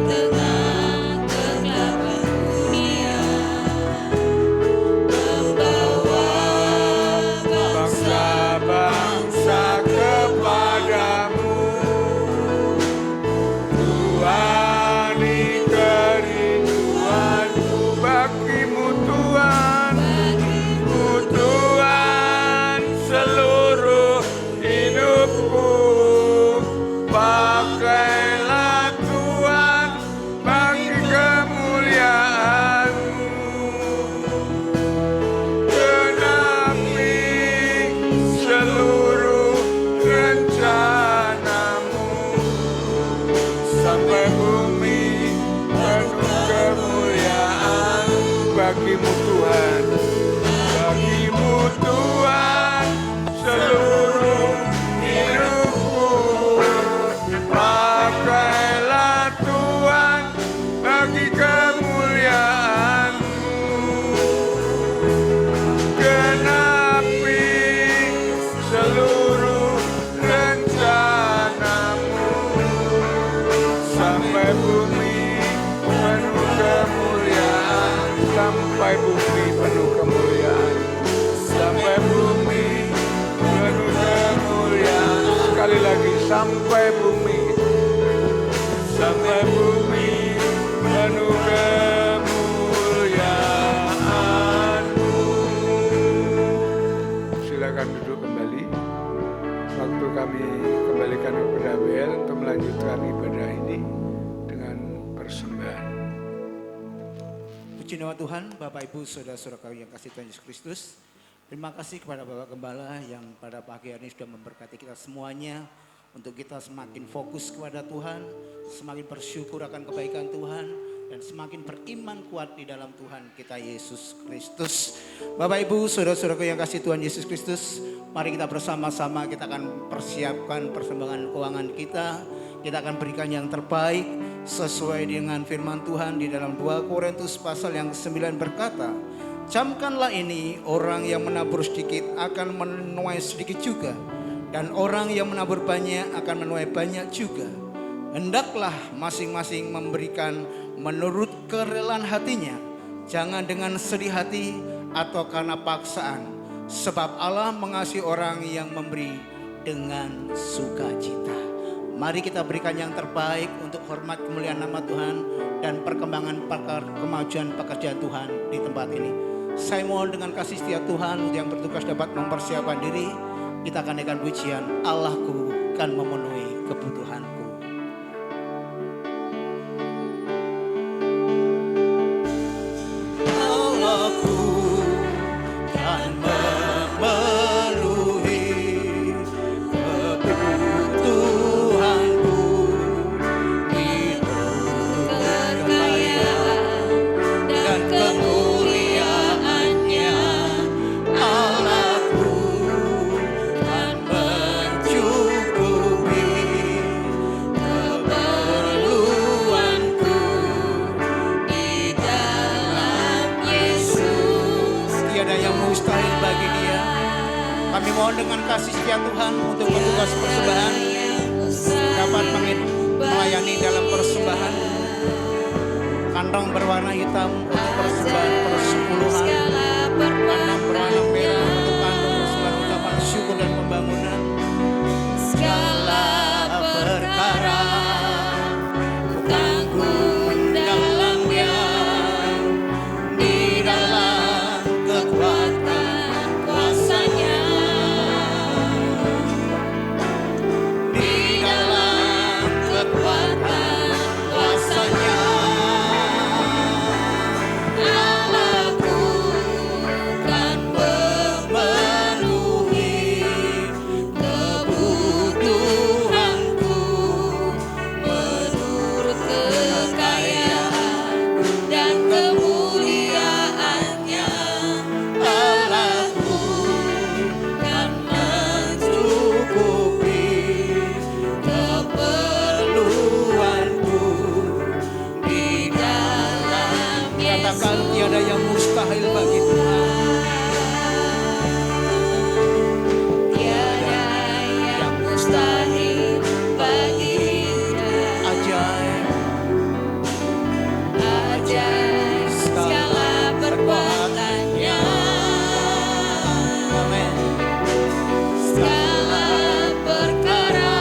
tengah kegelapan dunia, membawa Bangsa-bangsa kepadamu, Tuhan ini kerinduanku. Bagimu Tuhan, bagimu Tuhan seluruh hidupku. Pakailah Tuhan bagi kemuliaan-Mu. Genapi seluruh rencanamu, sampai bumi penuh kemuliaan. Bagimu Tuhan, bagimu Tuhan seluruh hidupku. Pakailah Tuhan bagi kemuliaan-Mu. Genapi seluruh rencanamu, sampai bumi penuh kemuliaan. Sampai bumi penuh kemuliaan. Sampai bumi penuh kemuliaan. Sekali lagi, sampai bumi. Sampai bumi penuh kemuliaan-Mu. Silakan duduk kembali. Waktu kami kembalikan kepada Bel untuk melanjutkan ibadah ini dengan persembahan. Puji nama Tuhan, Bapak Ibu, Saudara-saudara kami yang kasih Tuhan Yesus Kristus. Terima kasih kepada Bapak Gembala yang pada pagi hari ini sudah memberkati kita semuanya. Untuk kita semakin fokus kepada Tuhan, semakin bersyukur akan kebaikan Tuhan, dan semakin beriman kuat di dalam Tuhan kita Yesus Kristus. Bapak Ibu, Saudara-saudara yang kasih Tuhan Yesus Kristus, mari kita bersama-sama kita akan persiapkan persembahan keuangan kita. Kita akan berikan yang terbaik sesuai dengan firman Tuhan di dalam 2 Korintus pasal yang 9 berkata, camkanlah ini, orang yang menabur sedikit akan menuai sedikit juga, dan orang yang menabur banyak akan menuai banyak juga. Hendaklah masing-masing memberikan menurut kerelaan hatinya, jangan dengan sedih hati atau karena paksaan, sebab Allah mengasihi orang yang memberi dengan sukacita. Mari kita berikan yang terbaik untuk hormat kemuliaan nama Tuhan dan perkembangan kemajuan pekerjaan Tuhan di tempat ini. Saya mohon dengan kasih setia Tuhan yang bertugas dapat mempersiapkan diri. Kita akan naikkan pujian, Allahku kan memenuhi kebutuhanku. Mohon dengan kasih setia Tuhan untuk petugas persembahan dapat melayani dalam persembahan. Kantong berwarna hitam untuk persembahan persepuluhan. Kantong berwarna merah untuk kantong persembahan ucapan syukur dan pembangunan. Segala perkara tanggung dalamnya, di dalam kekuatan kuasanya, di dalam kekuatan kuasanya. Allahku kan memenuhi kebutuhanku menurut kekayaan dan kemuliaannya. Allahku kan mencukupi keperluanku di dalam Yesus. Katakan tiada yang mustahil bagi Tuhan. Tiada yang mustahil bagi Tuhan. Ajaib, ajaib segala perbuatannya. Amin. Segala perkara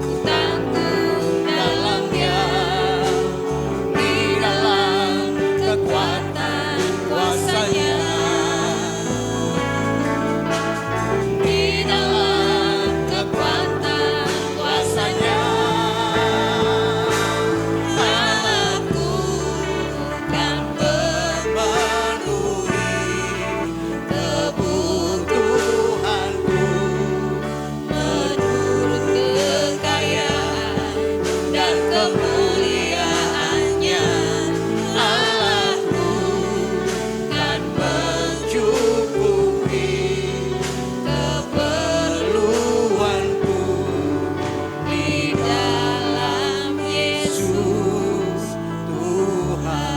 ku tanggung dalamnya, di dalam kekuatan kuasanya, di dalam kekuatan kuasanya. Allahku kan memenuhi kebutuhanku menurut kekayaan dan kemuliaannya. Allahku kan mencukupi keperluanku di dalam Yesus Tuhan.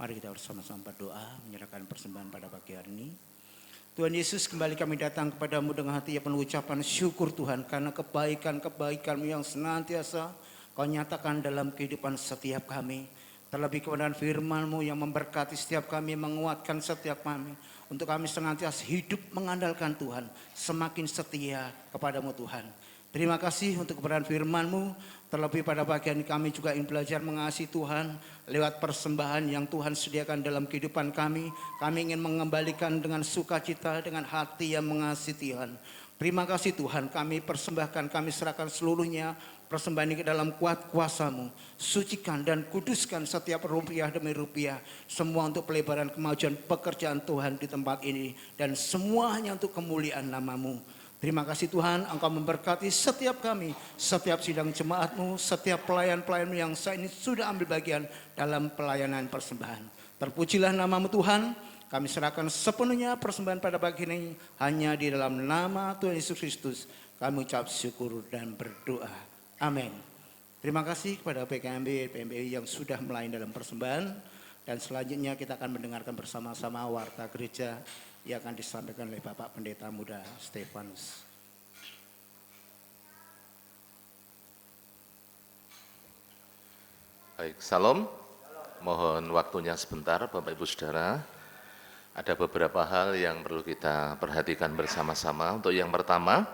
Mari kita bersama-sama berdoa, menyerahkan persembahan pada pagi hari ini. Tuhan Yesus, kembali kami datang kepadamu dengan hati yang penuh ucapan syukur Tuhan, karena kebaikan-kebaikan-Mu yang senantiasa Kau nyatakan dalam kehidupan setiap kami. Terlebih kebenaran firman-Mu yang memberkati setiap kami, menguatkan setiap kami. Untuk kami senantiasa hidup mengandalkan Tuhan, semakin setia kepadamu Tuhan. Terima kasih untuk kebenaran firman-Mu. Terlebih pada pagi ini kami juga ingin belajar mengasihi Tuhan lewat persembahan yang Tuhan sediakan dalam kehidupan kami. Kami ingin mengembalikan dengan sukacita, dengan hati yang mengasihi Tuhan. Terima kasih Tuhan, kami persembahkan, kami serahkan seluruhnya persembahan ini ke dalam kuat kuasa-Mu. Sucikan dan kuduskan setiap rupiah demi rupiah. Semua untuk pelebaran kemajuan pekerjaan Tuhan di tempat ini. Dan semuanya untuk kemuliaan nama-Mu. Terima kasih Tuhan, Engkau memberkati setiap kami, setiap sidang jemaat-Mu, setiap pelayan-pelayan-Mu yang saat ini sudah ambil bagian dalam pelayanan persembahan. Terpujilah nama-Mu Tuhan, kami serahkan sepenuhnya persembahan pada pagi ini hanya di dalam nama Tuhan Yesus Kristus. Kami ucap syukur dan berdoa. Amin. Terima kasih kepada PMBI yang sudah melayani dalam persembahan. Dan selanjutnya kita akan mendengarkan bersama-sama warta gereja yang akan disampaikan oleh Bapak Pendeta Muda Stefanus. Baik, salam. Mohon waktunya sebentar Bapak Ibu Saudara. Ada beberapa hal yang perlu kita perhatikan bersama-sama. Untuk yang pertama,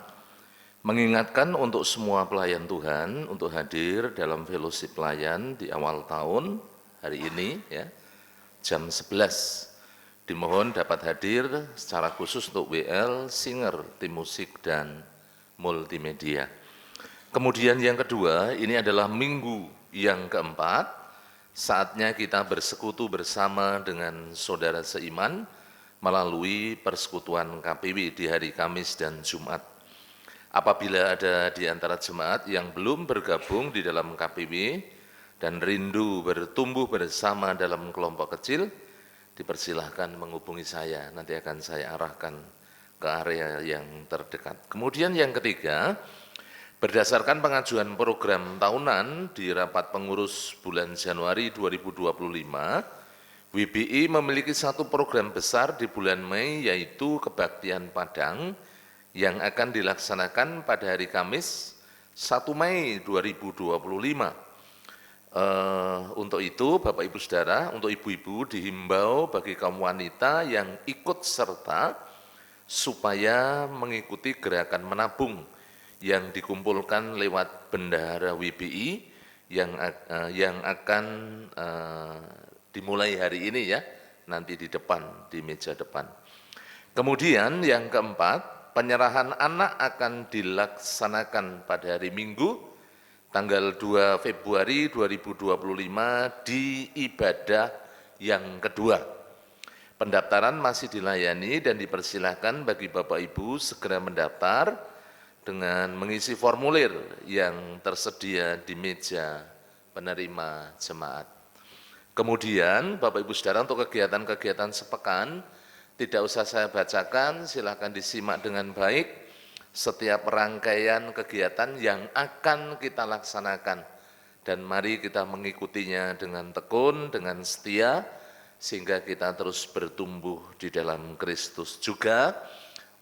mengingatkan untuk semua pelayan Tuhan untuk hadir dalam fellowship pelayan di awal tahun hari ini ya, jam 11. Dimohon dapat hadir secara khusus untuk WL, singer, tim musik, dan multimedia. Kemudian yang kedua, ini adalah minggu yang keempat saatnya kita bersekutu bersama dengan saudara seiman melalui persekutuan KPW di hari Kamis dan Jumat. Apabila ada di antara jemaat yang belum bergabung di dalam KPW dan rindu bertumbuh bersama dalam kelompok kecil, dipersilahkan menghubungi saya, nanti akan saya arahkan ke area yang terdekat. Kemudian yang ketiga, berdasarkan pengajuan program tahunan di rapat pengurus bulan Januari 2025, WBI memiliki satu program besar di bulan Mei, yaitu Kebaktian Padang yang akan dilaksanakan pada hari Kamis 1 Mei 2025. Untuk itu Bapak Ibu Saudara, untuk ibu-ibu dihimbau bagi kaum wanita yang ikut serta supaya mengikuti gerakan menabung yang dikumpulkan lewat bendahara WBI yang akan dimulai hari ini ya, nanti di depan, di meja depan. Kemudian yang keempat, penyerahan anak akan dilaksanakan pada hari Minggu, tanggal 2 Februari 2025 di ibadah yang kedua. Pendaftaran masih dilayani dan dipersilahkan bagi Bapak Ibu segera mendaftar dengan mengisi formulir yang tersedia di meja penerima jemaat. Kemudian Bapak Ibu Saudara, untuk kegiatan-kegiatan sepekan tidak usah saya bacakan, silakan disimak dengan baik setiap rangkaian kegiatan yang akan kita laksanakan, dan mari kita mengikutinya dengan tekun, dengan setia, sehingga kita terus bertumbuh di dalam Kristus. Juga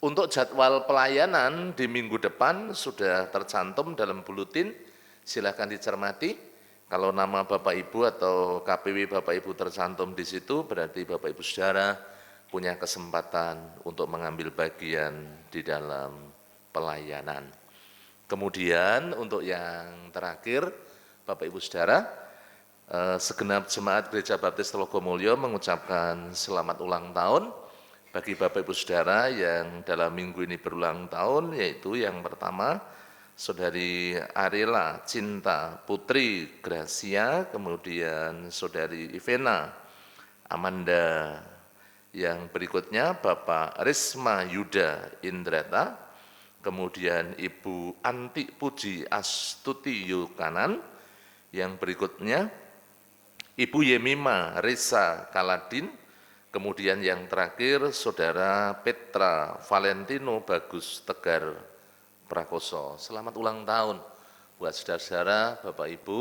untuk jadwal pelayanan di minggu depan sudah tercantum dalam buletin, silakan dicermati. Kalau nama Bapak Ibu atau KPW Bapak Ibu tercantum di situ, berarti Bapak Ibu Saudara punya kesempatan untuk mengambil bagian di dalam pelayanan. Kemudian untuk yang terakhir, Bapak Ibu Saudara, segenap jemaat Gereja Baptis Telogomulyo mengucapkan selamat ulang tahun bagi Bapak Ibu Saudara yang dalam minggu ini berulang tahun, yaitu yang pertama Saudari Arela Cinta Putri Gracia, kemudian Saudari Ivena Amanda, yang berikutnya Bapak Risma Yuda Indrata, kemudian Ibu Anti Puji Astuti Yukanan, yang berikutnya Ibu Yemima Reza Kaladin, kemudian yang terakhir Saudara Petra Valentino Bagus Tegar Prakoso. Selamat ulang tahun buat saudara-saudara, Bapak Ibu.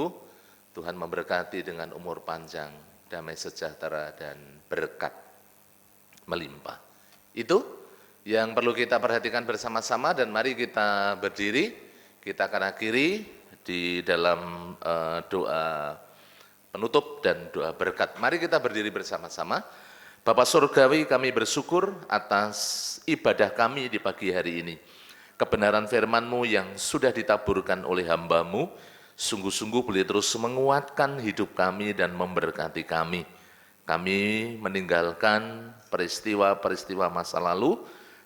Tuhan memberkati dengan umur panjang, damai sejahtera, dan berkat melimpah. Itu yang perlu kita perhatikan bersama-sama, dan mari kita berdiri, kita akan akhiri di dalam doa penutup dan doa berkat. Mari kita berdiri bersama-sama. Bapa Surgawi, kami bersyukur atas ibadah kami di pagi hari ini. Kebenaran firman-Mu yang sudah ditaburkan oleh hamba-Mu, sungguh-sungguh boleh terus menguatkan hidup kami dan memberkati kami. Kami meninggalkan peristiwa-peristiwa masa lalu,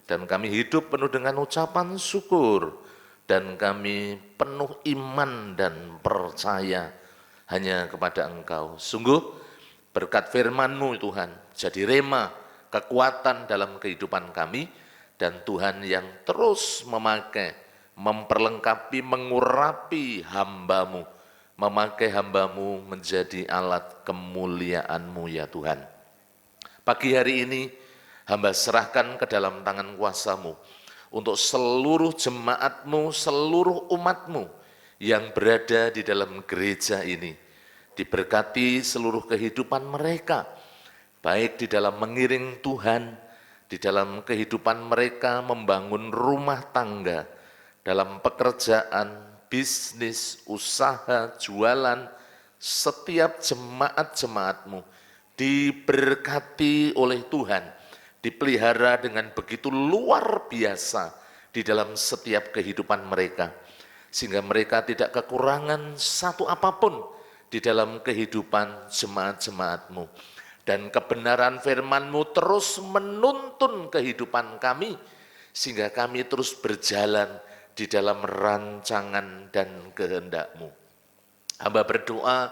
dan kami hidup penuh dengan ucapan syukur, dan kami penuh iman dan percaya hanya kepada Engkau. Sungguh berkat firman-Mu Tuhan, jadi rema, kekuatan dalam kehidupan kami, dan Tuhan yang terus memakai, memperlengkapi, mengurapi hamba-Mu, memakai hamba-Mu menjadi alat kemuliaan-Mu ya Tuhan. Pagi hari ini hamba serahkan ke dalam tangan kuasa-Mu untuk seluruh jemaat-Mu, seluruh umat-Mu yang berada di dalam gereja ini. Diberkati seluruh kehidupan mereka, baik di dalam mengiring Tuhan, di dalam kehidupan mereka membangun rumah tangga, dalam pekerjaan, bisnis, usaha, jualan, setiap jemaat-jemaat-Mu diberkati oleh Tuhan, dipelihara dengan begitu luar biasa di dalam setiap kehidupan mereka, sehingga mereka tidak kekurangan satu apapun di dalam kehidupan jemaat-jemaat-Mu. Dan kebenaran firman-Mu terus menuntun kehidupan kami, sehingga kami terus berjalan di dalam rancangan dan kehendak-Mu. Hamba berdoa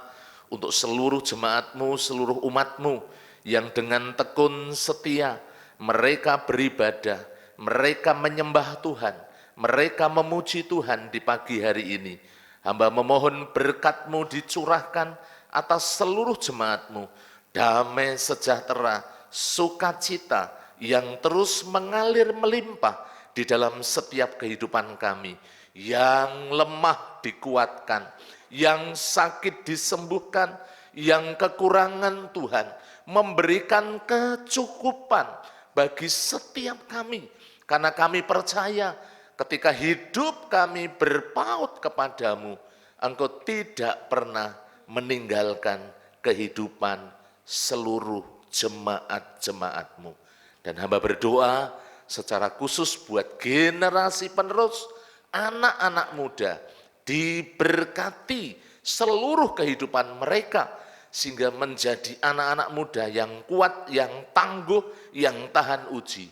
untuk seluruh jemaat-Mu, seluruh umat-Mu yang dengan tekun setia mereka beribadah, mereka menyembah Tuhan, mereka memuji Tuhan di pagi hari ini. Hamba memohon berkat-Mu dicurahkan atas seluruh jemaat-Mu, damai sejahtera, sukacita yang terus mengalir melimpah di dalam setiap kehidupan kami. Yang lemah dikuatkan, yang sakit disembuhkan, yang kekurangan Tuhan memberikan kecukupan bagi setiap kami. Karena kami percaya ketika hidup kami berpaut kepadamu, Engkau tidak pernah meninggalkan kehidupan seluruh jemaat-jemaat-Mu. Dan hamba berdoa secara khusus buat generasi penerus, anak-anak muda, diberkati seluruh kehidupan mereka, sehingga menjadi anak-anak muda yang kuat, yang tangguh, yang tahan uji.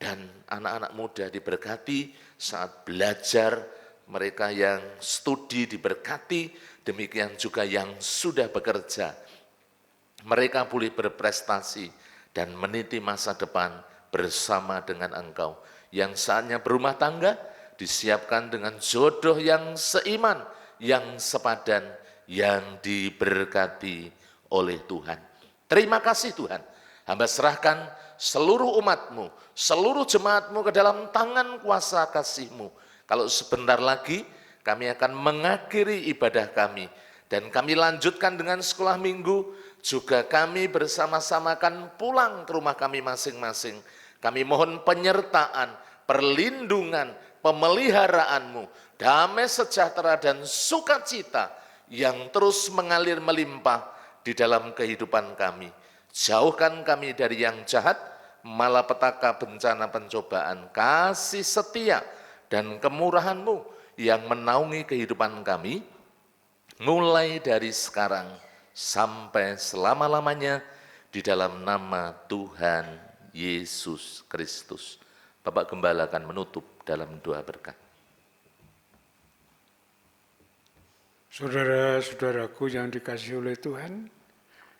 Dan anak-anak muda diberkati saat belajar, mereka yang studi diberkati, demikian juga yang sudah bekerja. Mereka boleh berprestasi dan meniti masa depan bersama dengan Engkau. Yang saatnya berumah tangga, disiapkan dengan jodoh yang seiman, yang sepadan, yang diberkati oleh Tuhan. Terima kasih Tuhan. Hamba serahkan seluruh umat-Mu, seluruh jemaat-Mu ke dalam tangan kuasa kasih-Mu. Kalau sebentar lagi kami akan mengakhiri ibadah kami, dan kami lanjutkan dengan sekolah minggu, juga kami bersama-sama akan pulang ke rumah kami masing-masing. Kami mohon penyertaan, perlindungan, pemeliharaanmu, damai sejahtera dan sukacita yang terus mengalir melimpah di dalam kehidupan kami. Jauhkan kami dari yang jahat, malapetaka, bencana, pencobaan, kasih setia dan kemurahan-Mu yang menaungi kehidupan kami, mulai dari sekarang sampai selama-lamanya, di dalam nama Tuhan Yesus Kristus. Bapak Gembala akan menutup dalam doa berkat. Saudara-saudaraku yang dikasihi oleh Tuhan,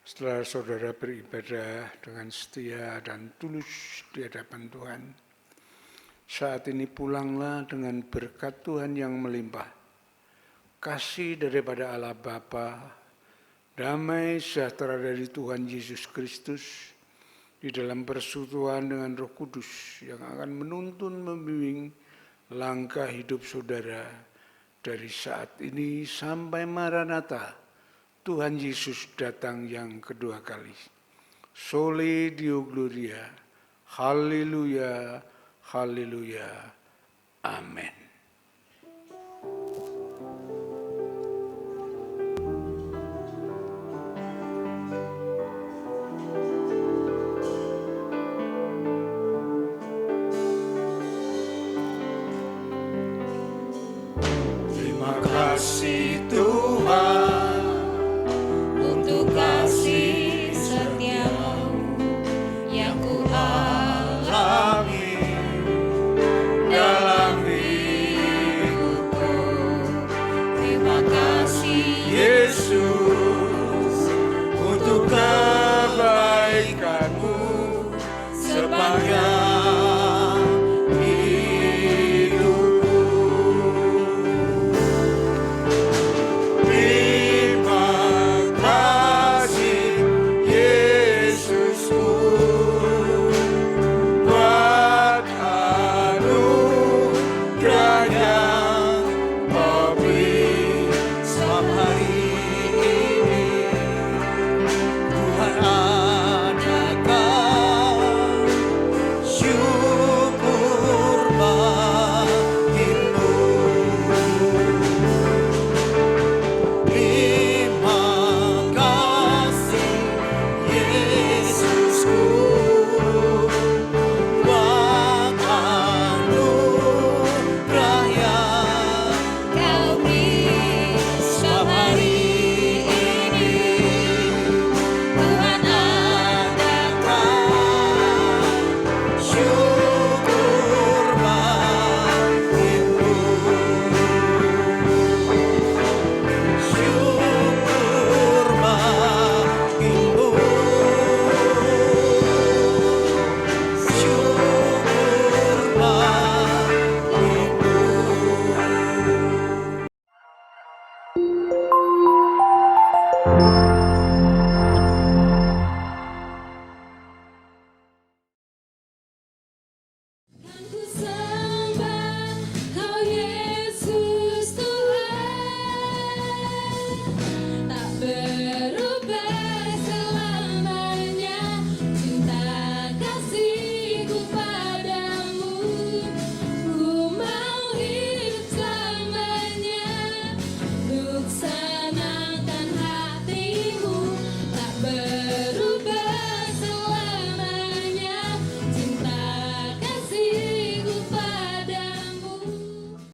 setelah saudara beribadah dengan setia dan tulus di hadapan Tuhan, saat ini pulanglah dengan berkat Tuhan yang melimpah, kasih daripada Allah Bapa, damai sejahtera dari Tuhan Yesus Kristus, di dalam persekutuan dengan Roh Kudus yang akan menuntun membimbing langkah hidup saudara dari saat ini sampai Maranatha, Tuhan Yesus datang yang kedua kali. Soli Deo Gloria, Haleluya, Haleluya, Amin.